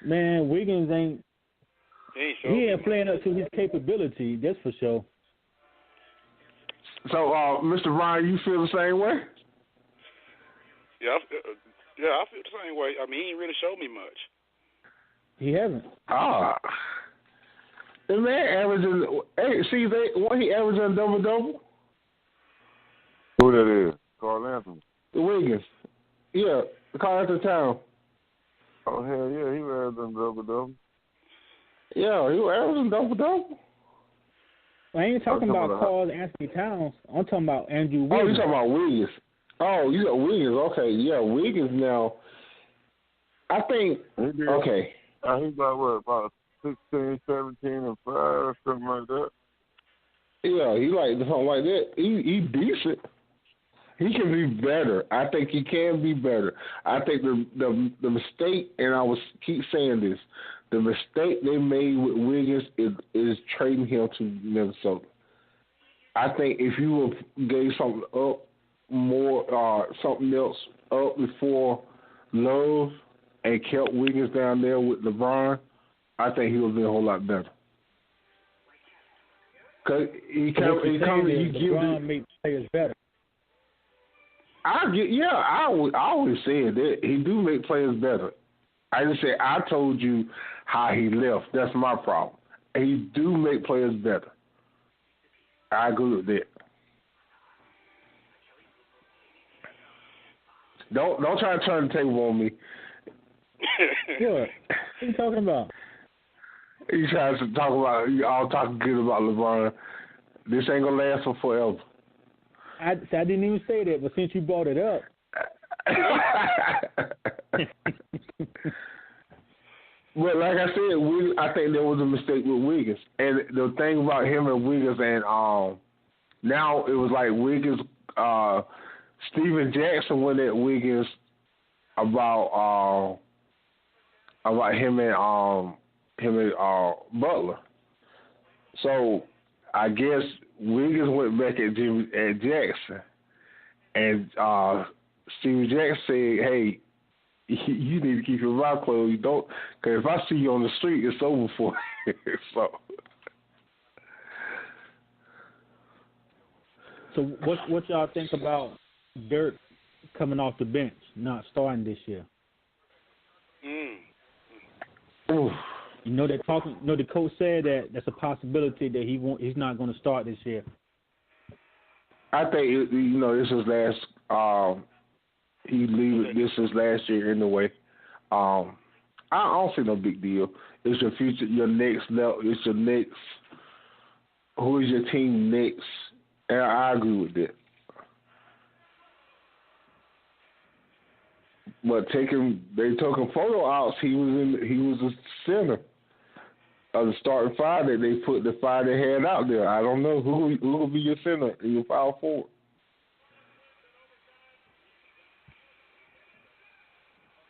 Man, Wiggins ain't. He ain't playing up to his capability. That's for sure. So, Mr. Ryan, you feel the same way? Yeah, I feel the same way. I mean, he ain't really showed me much. He hasn't. The man averaging. What he averaging double-double? Who that is? Carl Anthony. Wiggins. Yeah, Carl Anthony Town. Oh, hell yeah, he was averaging double-double. Yeah, he was averaging double-double. I ain't talking about Carl Anthony Towns. I'm talking about Andrew Wiggins. Oh, you talking about Wiggins. Oh, you got Wiggins. Okay, yeah, Wiggins now. I think, okay. He's about 16, 17, and 5 or something like that. Yeah, he like something like that. He decent. He can be better. I think he can be better. I think the mistake, and I keep saying this, the mistake they made with Wiggins is trading him to Minnesota. I think if you gave something up more, something else up before Love and kept Wiggins down there with LeBron, I think he would be a whole lot better. Cause LeBron makes players better. I always said that he do make players better. I just said I told you how he left. That's my problem. He do make players better. I agree with that. Don't try to turn the table on me. What? What are you talking about? You trying to talk about all talking good about LeBron. This ain't gonna last for forever. I didn't even say that, but since you brought it up. Well, like I said, I think there was a mistake with Wiggins. And the thing about him and Wiggins, and now it was like Wiggins, Steven Jackson went at Wiggins about him and Butler. So I guess Wiggins went back at Jackson, and Steven Jackson said, "Hey, you need to keep your mouth closed. You don't, because if I see you on the street, it's over for you." So what y'all think about Dirk coming off the bench, not starting this year? Oof. You know they're talking. You know the coach said that that's a possibility that he's not going to start this year. I think this is last. This is last year anyway. I don't see no big deal. It's your future, your next level. It's your next. Who is your team next? And I agree with that. But they took him photo ops. He was a center of the starting five that they put the five they had out there. I don't know who will be your center in your power forward.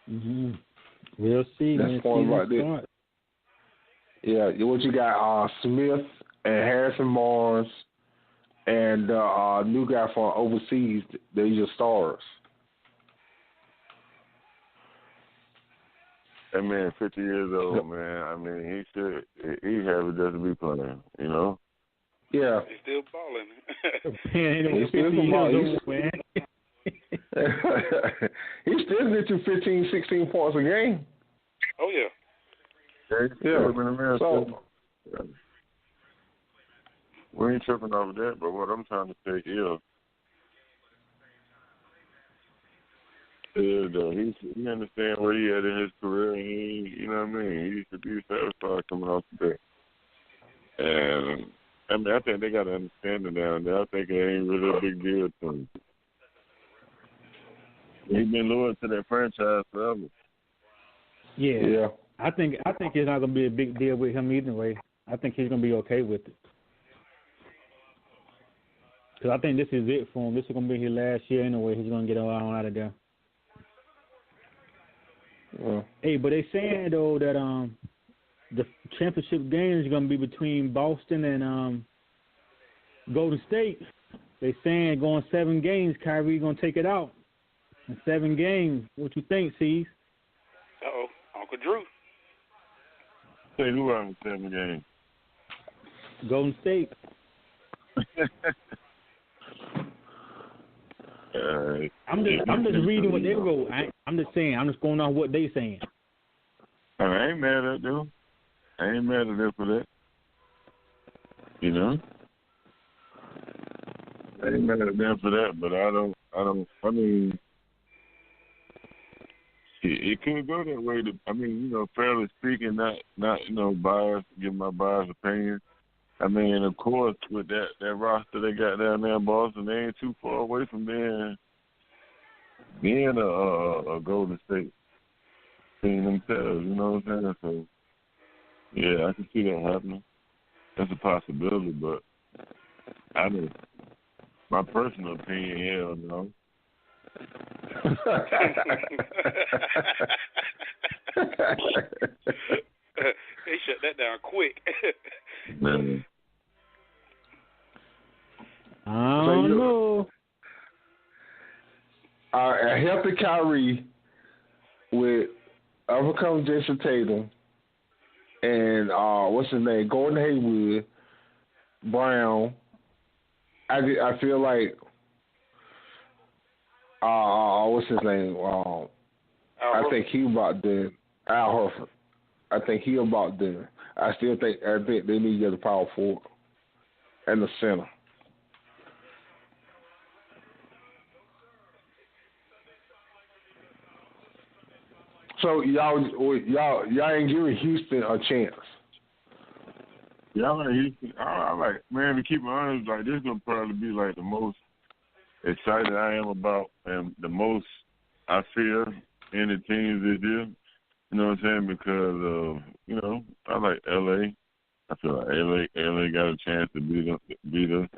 Mm-hmm. We'll see. That's one right there. Yeah, what you got? Smith and Harrison Barnes and new guy from overseas. They're your stars. That man, 50 years old, man. I mean, he have it just to be playing, you know? Yeah. He's still balling. He's still balling, man. He still get you 15, 16 points a game. Oh, yeah. Yeah. So, we ain't tripping off of that, but what I'm trying to say is, he understand where he at in his career, and you know what I mean? He should be satisfied coming off the bench. And, I mean, I think they got to understand it down there. I think it ain't really a big deal to him. He's been loyal to that franchise forever. Yeah. I think it's not going to be a big deal with him either way. I think he's going to be okay with it. Because I think this is it for him. This is going to be his last year anyway. He's going to get on out of there. Yeah. Hey, but they saying, though, that the championship game is going to be between Boston and Golden State. They saying going 7 games, Kyrie going to take it out. In 7 games. What you think, C's? Uh-oh. Uncle Drew. Say who out in 7 games? Golden State. I'm just reading what they wrote. I'm just saying. I'm just going off what they saying. I ain't mad at them. I ain't mad at them for that. You know? I ain't mad at them for that, but I mean, it could go that way. I mean, you know, fairly speaking, not you know, biased, give my biased opinion. I mean, of course, with that roster they got down there in Boston, they ain't too far away from being a Golden State team themselves. You know what I'm saying? So, yeah, I can see that happening. That's a possibility, but I mean, my personal opinion, hell no. They shut that down quick. Man. I don't know. A healthy Kyrie with overcome Jason Tatum and what's his name, Gordon Hayward, Brown. I feel like what's his name? I think he about done. Al Horford. I think he about done. I think they need to get the power forward and the center. So y'all ain't giving Houston a chance. Y'all like Houston. I like, man, to keep it honest, like this is gonna probably be like the most excited I am about and the most I fear in the teams this year. You know what I'm saying? Because you know, I like LA. I feel like LA got a chance to beat us.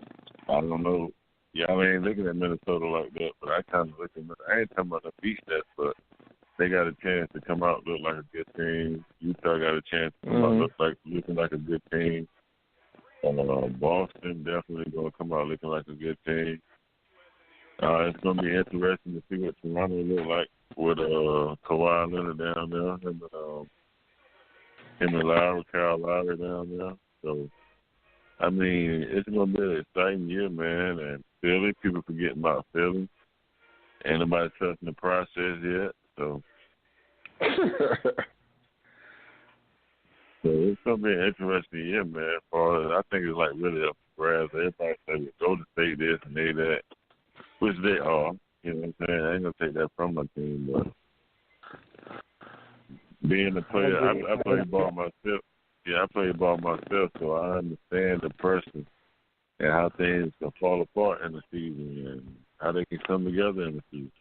I don't know. Y'all ain't looking at Minnesota like that, but I kind of look at them. I ain't talking about the beat that, but they got a chance to come out look like a good team. Utah got a chance to come out looking like a good team. Boston definitely going to come out looking like a good team. It's going to be interesting to see what Toronto look like with Kawhi Leonard down there, him and Lowry, Kyle Lowry down there. So, I mean, it's going to be an exciting year, man. And Philly, people forgetting about Philly. Ain't nobody touching the process yet. So it's going to be an interesting year, man. I think it's like really up for grabs. Everybody say, go to State this and they that, which they are. You know what I'm saying? I ain't going to take that from my team, but being a player, I play ball myself. Yeah, I play ball myself, so I understand the person and how things can fall apart in the season and how they can come together in the season.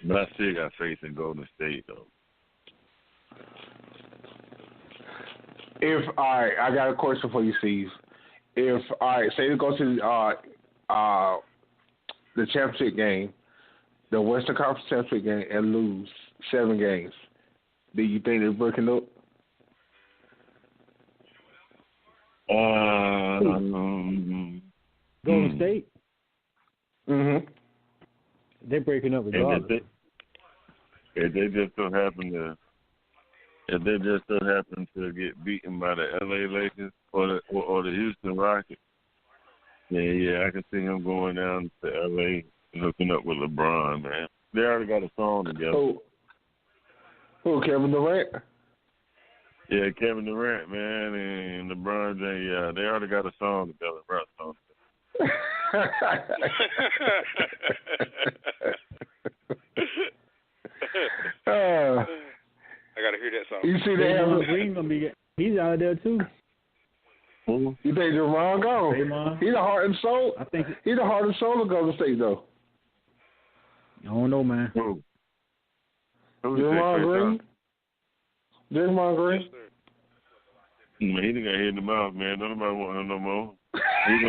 But I still got faith in Golden State, though. All right, I got a question for you, Steve. Say they go to the championship game, the Western Conference championship game, and lose 7 games, do you think they're breaking up? Golden State? Mm-hmm. They're breaking up regardless. If they just so happen to get beaten by the LA Lakers or the Houston Rockets, yeah, I can see him going down to LA and hooking up with LeBron, man. They already got a song together. Who, Kevin Durant? Yeah, Kevin Durant, man, and LeBron James, yeah, they already got a song together, rap song. I gotta hear that song. You see that? Green gonna be. He's out there too. Who? You think Draymond gone? He's the heart and soul. I think he's the heart and soul of Golden State, though. I don't know, man. Who? Draymond Green. Draymond Green. Yes, sir. Man, he done got hit in the mouth, man. Don't nobody want him no more. He's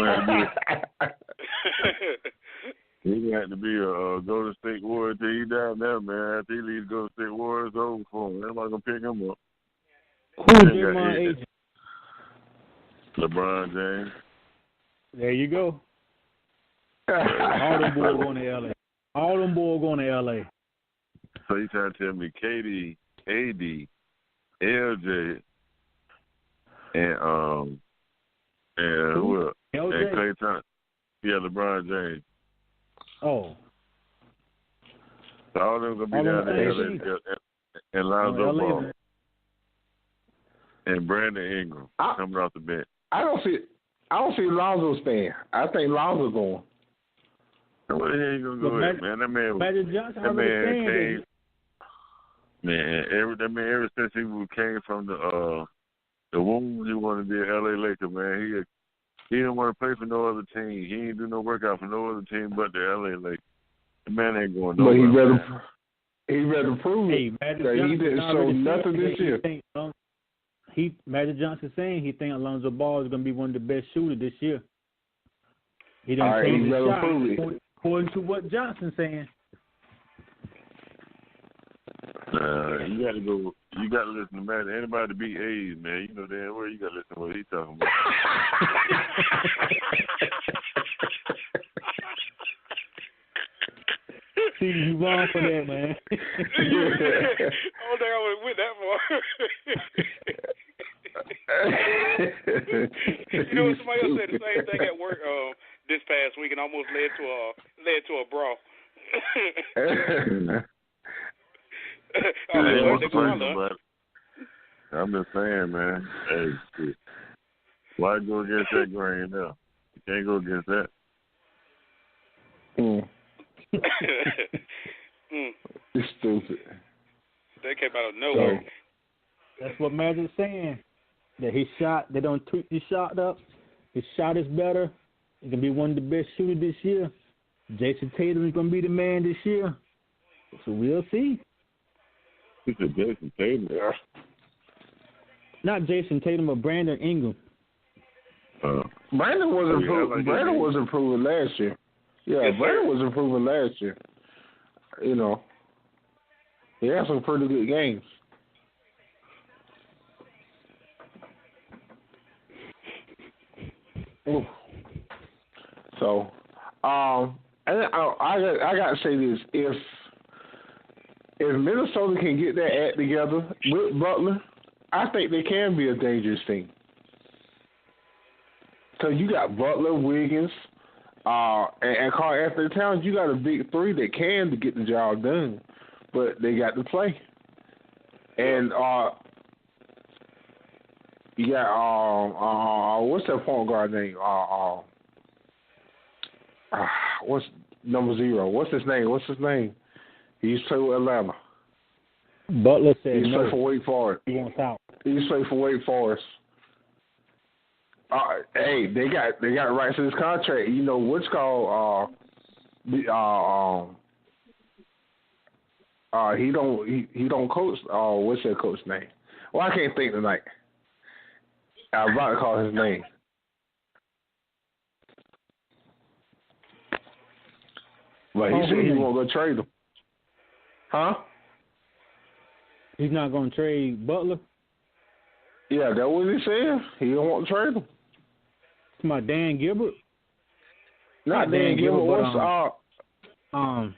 gonna have to be a Golden State Warrior till he down there, man. After he leaves Golden State Warriors, over for him. Everybody gonna pick him up. Who's Draymond agent? LeBron James. There you go. All them boys going to LA. So you trying to tell me KD, AD, LJ, and who else? LJ? And Klay Thompson. Yeah, LeBron James. Oh. So all of them gonna be down there and Lonzo Ball and Brandon Ingram coming off the bench. I don't see Lonzo staying. I think Lonzo going. Where the hell you gonna go with, man? That man came. Man, ever since he came from the womb, he wanted to be an LA Laker, man. He didn't want to play for no other team. He ain't do no workout for no other team but the LA Lakers. The man ain't going nowhere. But he rather prove it that he didn't show nothing this year. Magic Johnson saying he thinks Alonzo Ball is going to be one of the best shooters this year. He done changed his shot according to what Johnson's saying. You got to listen to Magic. Anybody to beat A's, man, you know damn well you got to listen to what he's talking about. See, you wrong for that, man. I don't think I would went that far. You know, somebody else said the same thing at work this past week, and almost led to a brawl. I'm just saying, man. Hey, shit. Why go against that grain now? You can't go against that. It's stupid. That came out of nowhere. That's what Magic's saying. That they don't tweak his shot up. His shot is better. He can be one of the best shooters this year. Jason Tatum is going to be the man this year. So we'll see. He said Jason Tatum. Not Jason Tatum, but Brandon Ingram. Brandon was improving last year. Yeah, yes, Brandon was improving last year. You know, he had some pretty good games. Ooh. So, I got to say this: if Minnesota can get that act together with Butler, I think they can be a dangerous team. Because you got Butler, Wiggins, and Karl-Anthony Towns. You got a big three that can to get the job done, but they got to play. And you got what's that point guard name? What's number 0? What's his name? He used to play with Atlanta. Butler said he used to play for Wake Forest. He wants out. He used to play for Wake Forest. Hey, they got rights to this contract. You know what's called He don't coach. What's that coach name? Well, I can't think tonight. I'm about to call his name. But he said he won't go trade him. Huh? He's not going to trade Butler? Yeah, that's what he said. He don't want to trade him. It's my Dan Gilbert? Not Dan Gilbert. What's I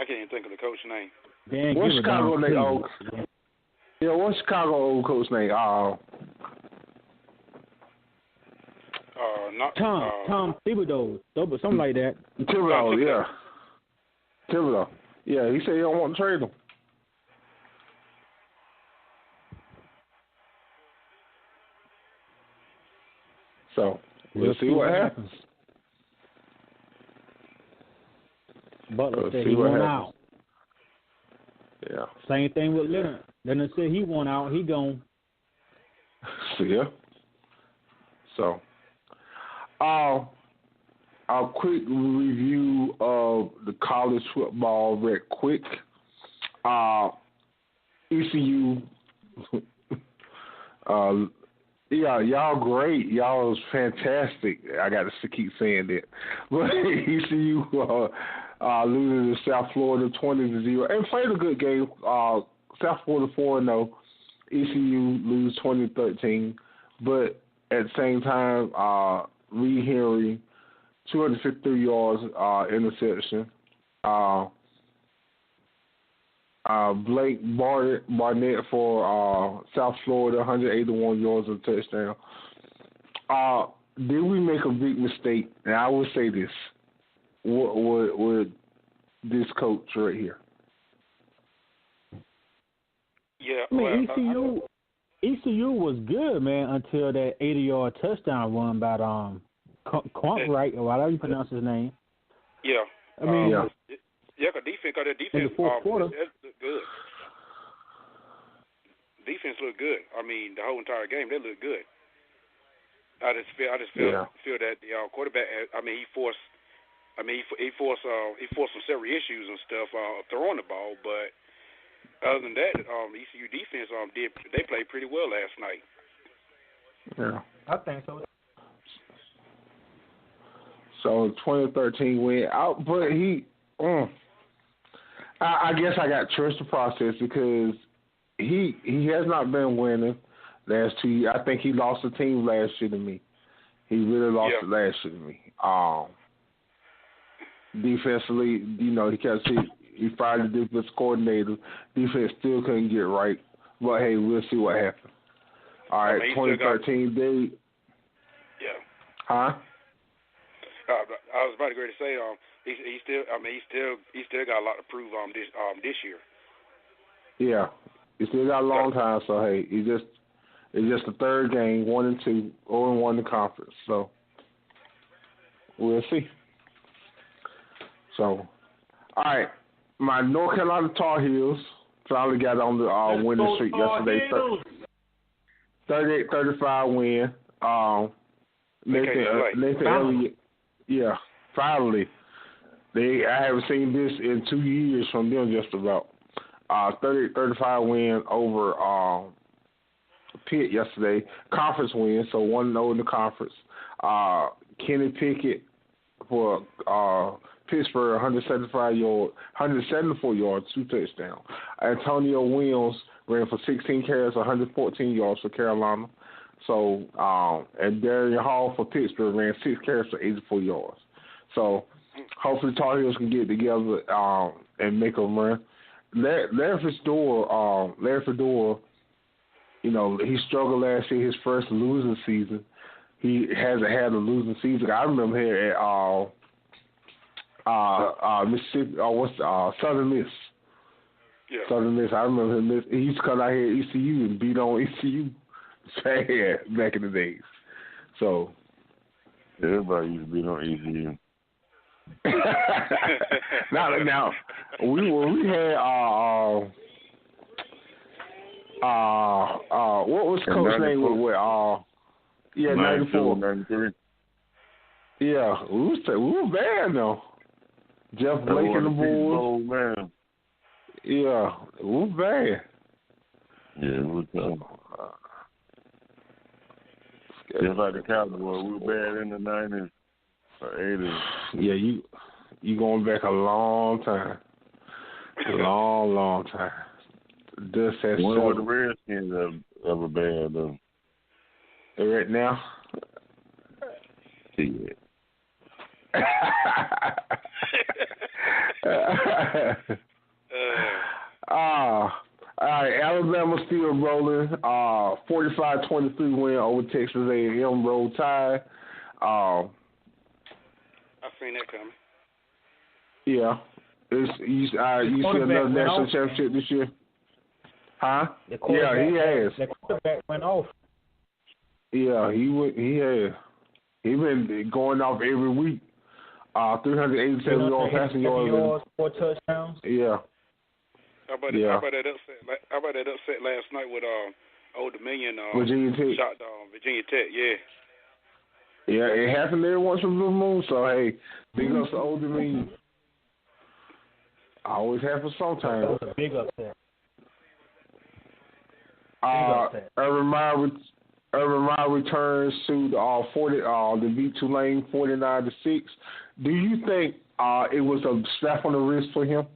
can't even think of the coach's name. Dan what's Gilbert Chicago name? Yeah, what's Chicago old coach name? Tom Thibodeau, something like that. Thibodeau, yeah. Thibodeau. Yeah, he said he don't want to trade him. So we'll see what happens. Butler said he won out. Yeah. Same thing with Leonard. Leonard said he won out. He gone. Yeah. So, a quick review of the college football, real quick. ECU. Yeah, y'all great. Y'all was fantastic. I got to keep saying that. But ECU losing to South Florida 20-0 and played a good game. South Florida 4-0. ECU lose 20-13. But at the same time, Reed Henry, 253 yards, interception. Blake Barnett for South Florida, 181 yards and touchdown. Did we make a big mistake? And I will say this: with this coach right here. Yeah, I mean, ECU was good, man, until that 80-yard touchdown run by Quantright, or whatever you pronounce his name. Yeah. I mean, yeah, cause defense in the fourth quarter. It looked good. Defense looked good. I mean, the whole entire game, they looked good. I just feel that the quarterback. I mean, he forced some serious issues and stuff throwing the ball. But other than that, ECU defense they played pretty well last night. Yeah, I think so. So 2013 win out, but he. I guess I got to trust the process because he has not been winning last 2 years. I think he lost the team last year to me. He really lost it last year to me. Defensively, he fired the defense coordinator. Defense still couldn't get right. But hey, we'll see what happens. All right, 2013 they. Yeah. Huh? I was about to go to say he still got a lot to prove this year. Yeah, he still got a long time. So hey, it's just the third game, 1-2, 0-1 in the conference. So we'll see. So, all right, my North Carolina Tar Heels finally got on the winning streak yesterday. 38-35 win. Nathan Elliott. Yeah, finally. I haven't seen this in 2 years from them just about. 38-35 win over Pitt yesterday. Conference win, so 1-0 in the conference. Kenny Pickett for Pittsburgh, 174 yards, 2 touchdowns. Antonio Williams ran for 16 carries, 114 yards for Carolina. So, and Darian Hall for Pittsburgh ran 6 carries for 84 yards. So, hopefully Tar Heels can get together and make a run. Larry Fedora, he struggled last year, his first losing season. He hasn't had a losing season. I remember here at Mississippi, Southern Miss. Yeah. Southern Miss. I remember him. He used to come out here at ECU and beat on ECU bad back in the days. So everybody used to beat on ECU. now we had what was the coach name with 94 93. Yeah, we were bad though. Jeff Blake and the boys. Man. Yeah, it was bad. Yeah, it was tough. Just like the Cowboys, we were bad in the 90s or 80s. Yeah, you going back a long time. A long time. This has When were the Redskins ever bad, though? Right now? Yeah. All right, Alabama still rolling. 45-23 win over Texas A&M. Roll Tide. I seen that coming. Yeah. You see another national championship this year? Huh? Yeah, he has. The quarterback went off. Yeah, he has. He been going off every week. 387 yard passing yards. 4 touchdowns. Yeah. How about that upset last night with Old Dominion? Virginia Tech. Shot Virginia Tech. Yeah. Yeah, it happened there once in Blue Moon. So hey, big ups to Old Dominion. Always happens sometimes. That was a big upset. Urban Meyer returns to the beat Tulane 49-6. Do you think it was a slap on the wrist for him?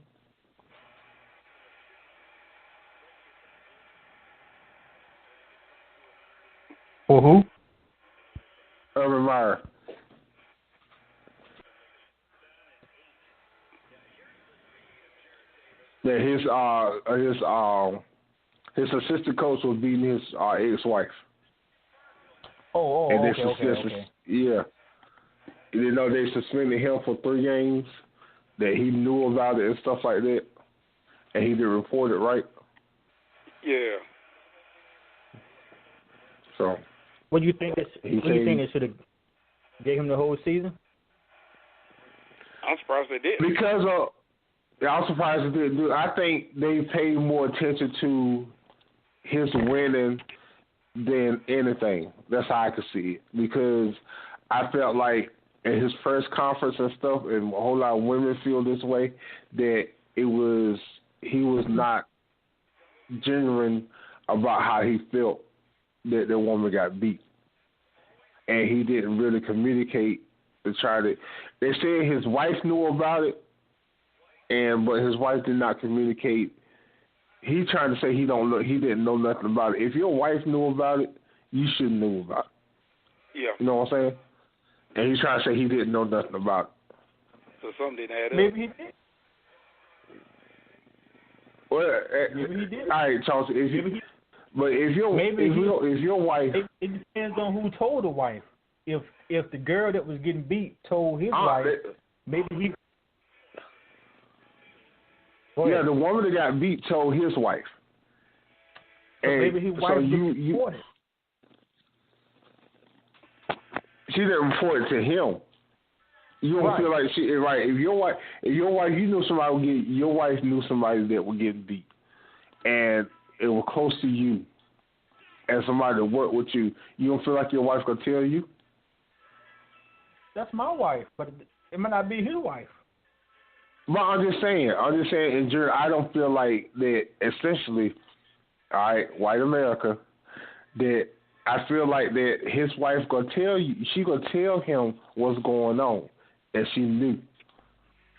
For who? Urban Meyer. That his assistant coach was beating his ex-wife. Okay. Yeah. You know, they suspended him for 3 games, that he knew about it and stuff like that, and he didn't report it, right? Yeah. So. What do you think? They should have gave him the whole season? I'm surprised they did. Because I'm surprised they didn't do it. I think they paid more attention to his winning than anything. That's how I could see it. Because I felt like in his first conference and stuff, and a whole lot of women feel this way, that he was not genuine about how he felt that the woman got beat. And he didn't really communicate to try to. They said his wife knew about it, but his wife did not communicate. He trying to say he didn't know nothing about it. If your wife knew about it, you should know about it. Yeah. You know what I'm saying? And he's trying to say he didn't know nothing about it. So something didn't add up. Maybe he did. Well, maybe he did. All right, Chelsea. If your wife, it depends on who told the wife. If the girl that was getting beat told his wife, maybe he. Yeah, the woman that got beat told his wife. So maybe his wife didn't report it. She didn't report it to him. You don't feel like she right. If your wife, you knew somebody your wife knew somebody that was getting beat, and it was close to you, and somebody that worked with you. You don't feel like your wife could tell you? That's my wife, but it might not be his wife. But I'm just saying, in general, I don't feel like that. Essentially, all right, white America, that I feel like that his wife gonna tell you. She gonna tell him what's going on, and she knew.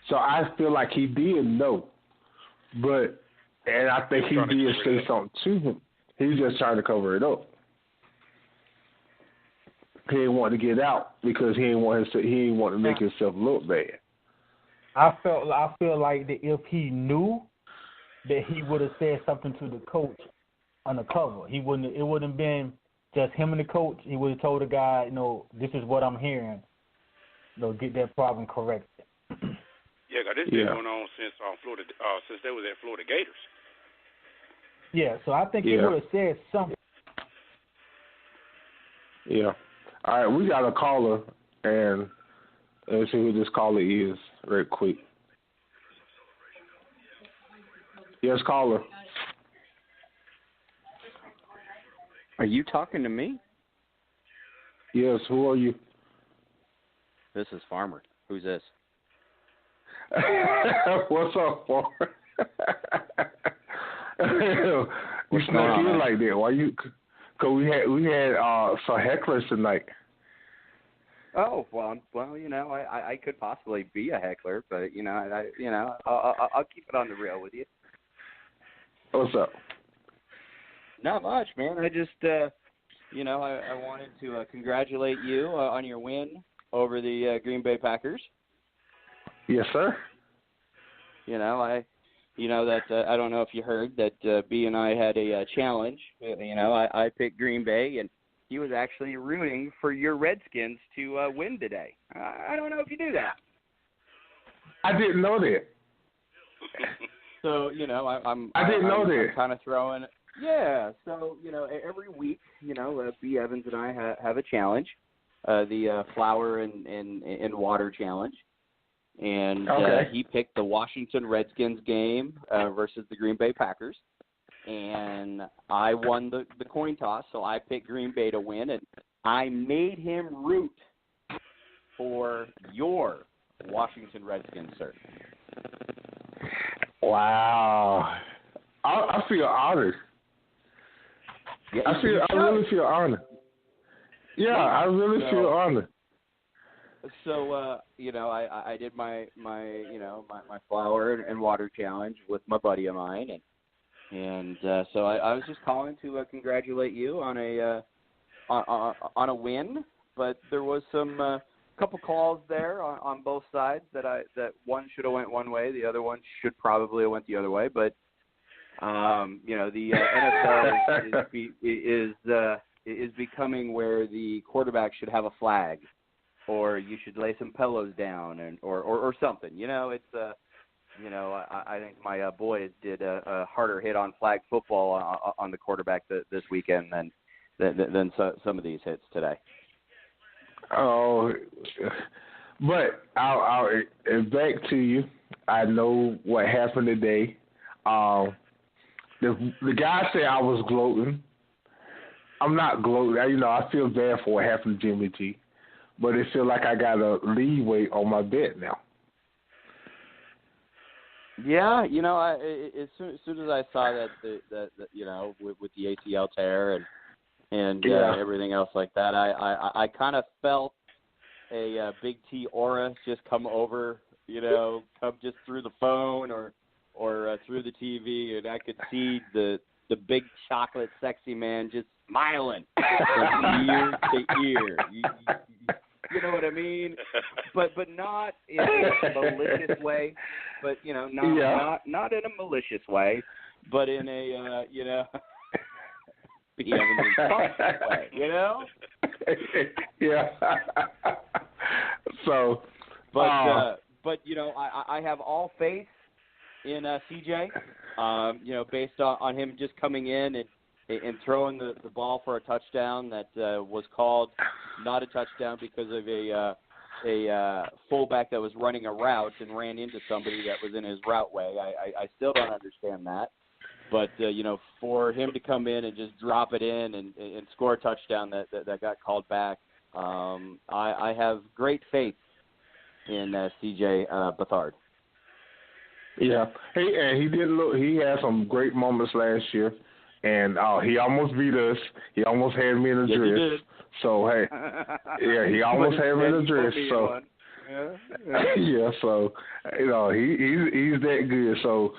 So I feel like he did know, and I think he did say something to him. He was just trying to cover it up. He didn't want to get out because he didn't want to make himself look bad. I feel like that if he knew, that he would have said something to the coach undercover. It wouldn't have been just him and the coach. He would have told the guy, this is what I'm hearing. Get that problem corrected. Yeah, this been going on since Florida, since they was at Florida Gators. Yeah, so I think he would have said something. Yeah. All right, we got a caller, and let's see who this caller is right quick. Yes, caller. Are you talking to me? Yes, who are you? This is Farmer. Who's this? What's up, Farmer? We snuck in like that. Why you? Cause we had some hecklers tonight. Oh well, I could possibly be a heckler, but I'll keep it on the rail with you. What's up? Not much, man. I just I wanted to congratulate you on your win over the Green Bay Packers. Yes, sir. I don't know if you heard that B and I had a challenge. I picked Green Bay, and he was actually rooting for your Redskins to win today. I don't know if you knew that. I didn't know that. So I didn't know that. I'm kind of throwing. Yeah. So every week, B Evans and I have a challenge, the flour and water challenge. And he picked the Washington Redskins game versus the Green Bay Packers. And I won the coin toss, so I picked Green Bay to win. And I made him root for your Washington Redskins, sir. Wow. I feel honored. Yeah, I really feel honored. Yeah, I really feel honored. So I did my flour and water challenge with my buddy of mine, and so I was just calling to congratulate you on a win. But there was some couple calls there on both sides that one should have went one way, the other one should probably have went the other way. But the NFL is becoming where the quarterback should have a flag, or you should lay some pillows down, or something. I think my boys did a harder hit on flag football on the quarterback this weekend than some of these hits today. Oh, but I'll back to you. I know what happened today. The guy said I was gloating. I'm not gloating. I feel bad for what happened to Jimmy G, but it feels like I got a leeway on my bet now. Yeah, as soon as I saw that with the ACL tear and everything else like that, I kind of felt a Big T aura just come over, come just through the phone or through the TV, and I could see the big chocolate sexy man just smiling from ear to ear. You know what I mean? But not in a malicious way. But not in a malicious way, but in a way. Yeah. So, but I have all faith in CJ. Based on him just coming in and throwing the ball for a touchdown that was called not a touchdown because of a fullback that was running a route and ran into somebody that was in his route way. I still don't understand that. But, for him to come in and just drop it in and score a touchdown that got called back, I have great faith in CJ Beathard. Yeah, he did look. He had some great moments last year, and he almost beat us. He almost had me in a dress. He did. So hey, yeah, he almost had me in a dress. So yeah, so he's that good. So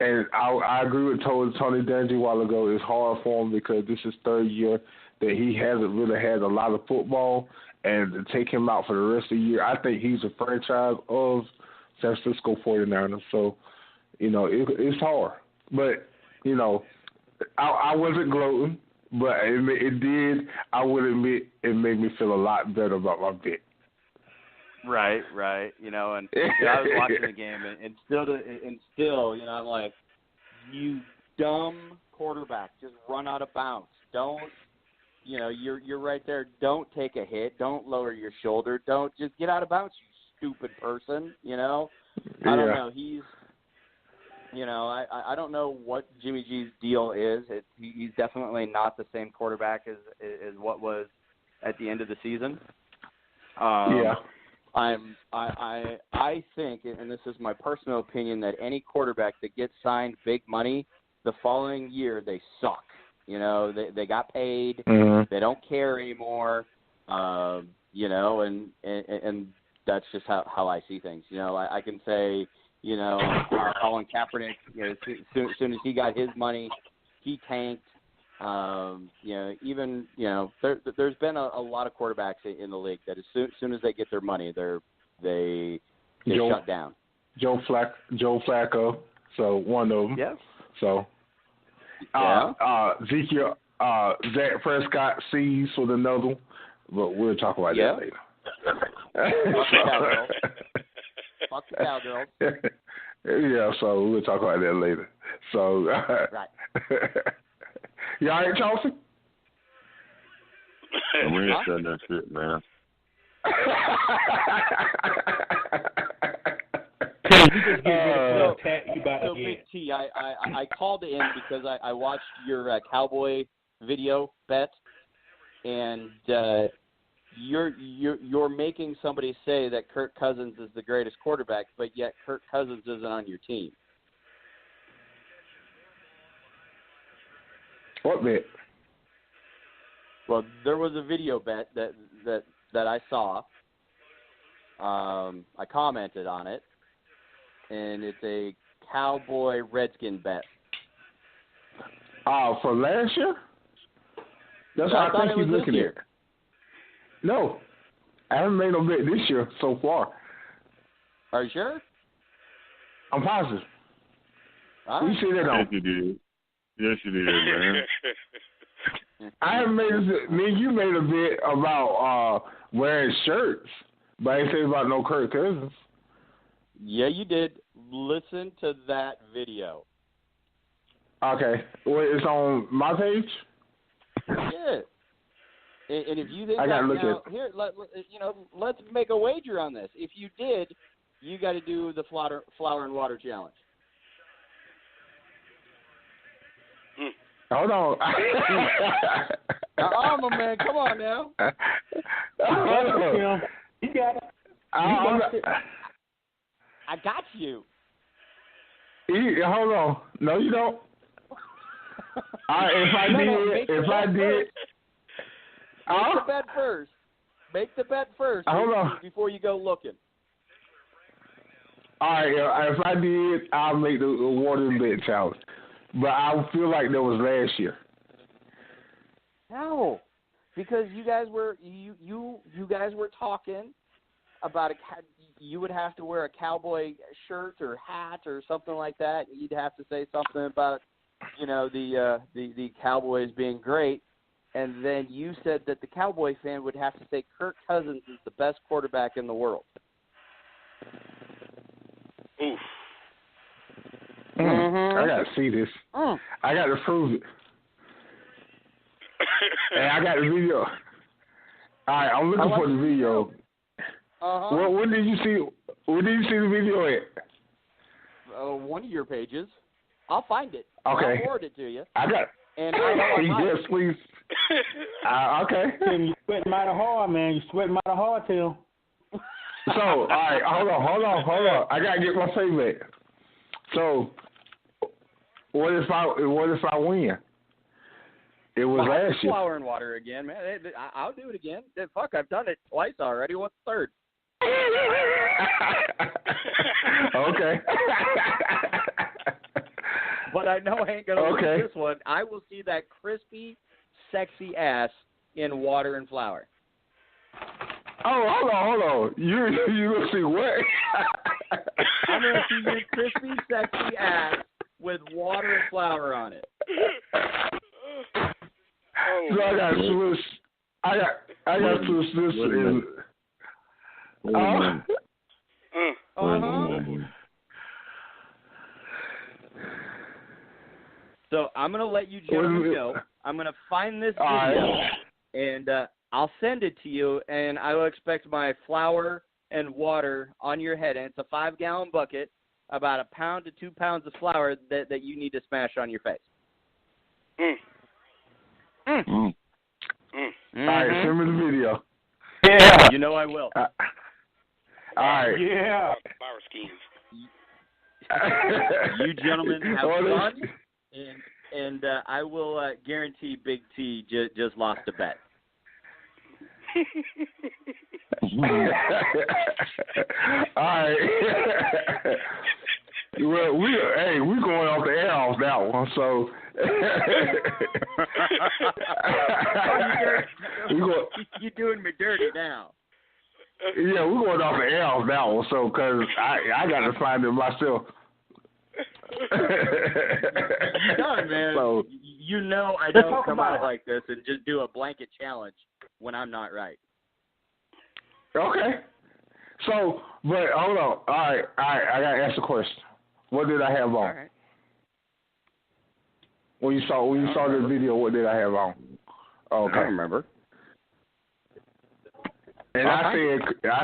and I agree with Tony Dungy a while ago. It's hard for him because this is third year that he hasn't really had a lot of football, and to take him out for the rest of the year, I think he's a franchise of San Francisco 49ers. So, it's hard. But, I wasn't gloating, but it did, I would admit, it made me feel a lot better about my bet. Right. And I was watching the game, and still, I'm like, you dumb quarterback, just run out of bounds. Don't, you're right there. Don't take a hit. Don't lower your shoulder. Don't just get out of bounds, you stupid person. I don't know. He's, I don't know what Jimmy G's deal is. He's definitely not the same quarterback as what was at the end of the season. I think, and this is my personal opinion, that any quarterback that gets signed big money, the following year they suck. You know, they got paid, they don't care anymore. You know, and that's just how I see things. You know, I can say, you know, Colin Kaepernick, you know, as soon as he got his money, he tanked. You know, even, you know, there's been a lot of quarterbacks in the league that as soon as they get their money, they shut down. Joe Flacco, so one of them. Yeah. So, Zach Prescott sees with another one, but we'll talk about that later. Fuck the Cowgirls. Yeah, so we'll talk about that later. So, right. You all right, Chelsea? We ain't done that shit, man. So Big T, I called in because I watched your Cowboy video bet, and you're making somebody say that Kirk Cousins is the greatest quarterback, but yet Kirk Cousins isn't on your team. What bet? Well, there was a video bet that I saw. I commented on it, and it's a Cowboy Redskin bet. For last year? That's what I think he's looking at. No, I haven't made no bet this year so far. Are you sure? I'm positive. All right. You see that on? Yes, you did. Yes, you did, man. I haven't made you made a bet about wearing shirts, but I ain't say about no Kirk Cousins. Yeah, you did. Listen to that video. Okay. Well, it's on my page? Yeah. And if you think I gotta look at here, let's make a wager on this. If you did, you got to do the flour and water challenge. Hold on. My man, come on now. You got it. I got you. Hold on. No, you don't. If I did. Make the bet first. Make the bet first. Hold on. Before you go looking. All right. If I did, I'll make the water and bet challenge. But I feel like that was last year. No, because you guys were you guys were talking about you would have to wear a cowboy shirt or hat or something like that. You'd have to say something about the Cowboys being great, and then you said that the Cowboy fan would have to say Kirk Cousins is the best quarterback in the world. Oof. I got to see this. I got to prove it. And I got the video. All right, I'm looking for the video. When did you see the video at? One of your pages. I'll find it. Okay. I'll forward it to you. I got. And I know yes, please. Okay. You sweating mighty hard, man. You sweating mighty hard, Tim. So, all right, hold on. I gotta get my payback. So, what if I win? It was last year. Flour and water again, man. I'll do it again. Fuck, I've done it twice already. What's the third? Okay. But I know I ain't gonna lose this one. I will see that crispy, sexy ass in water and flour. Oh, hold on. You gonna see what? I'm gonna see your crispy, sexy ass with water and flour on it. So I got Swiss. I got Swiss in. So I'm gonna let you gentlemen go. I'm gonna find this video, and I'll send it to you. And I will expect my flour and water on your head. And it's a 5-gallon bucket, about 1 pound to 2 pounds of flour that you need to smash on your face. All right, send me the video. Yeah. You know I will. right. Yeah. Flower schemes. You gentlemen have fun, and I will guarantee Big T just lost a bet. All right. Well, we're going off the air off that one, so. You're doing me dirty now. Yeah, we're going off the air off that one, so because I got to find it myself. Done, man. So, I don't come out like this and just do a blanket challenge when I'm not right. Okay. So, but hold on. All right. I got to ask a question. What did I have on? All right. When you saw the video, what did I have on? Okay. I don't remember. And I said Kirk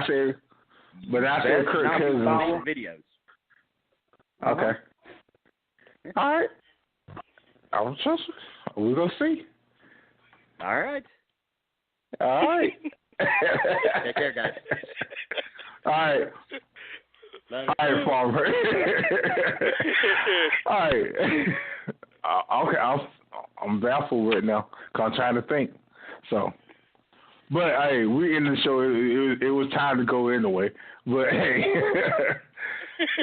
Cousins. Videos. Okay. All right. We're gonna see. All right. All right. Take care, guys. All right. All right, Farmer. All right. Okay, I'm baffled right now because I'm trying to think. So, but hey, we in the show. It was time to go anyway. But hey,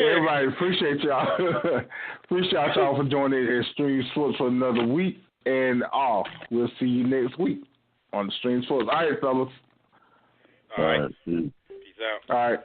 everybody, appreciate y'all. Appreciate y'all for joining Extreme Sports for another week. And we'll see you next week on Extreme Sports. All right, fellas. All right. Peace out. All right.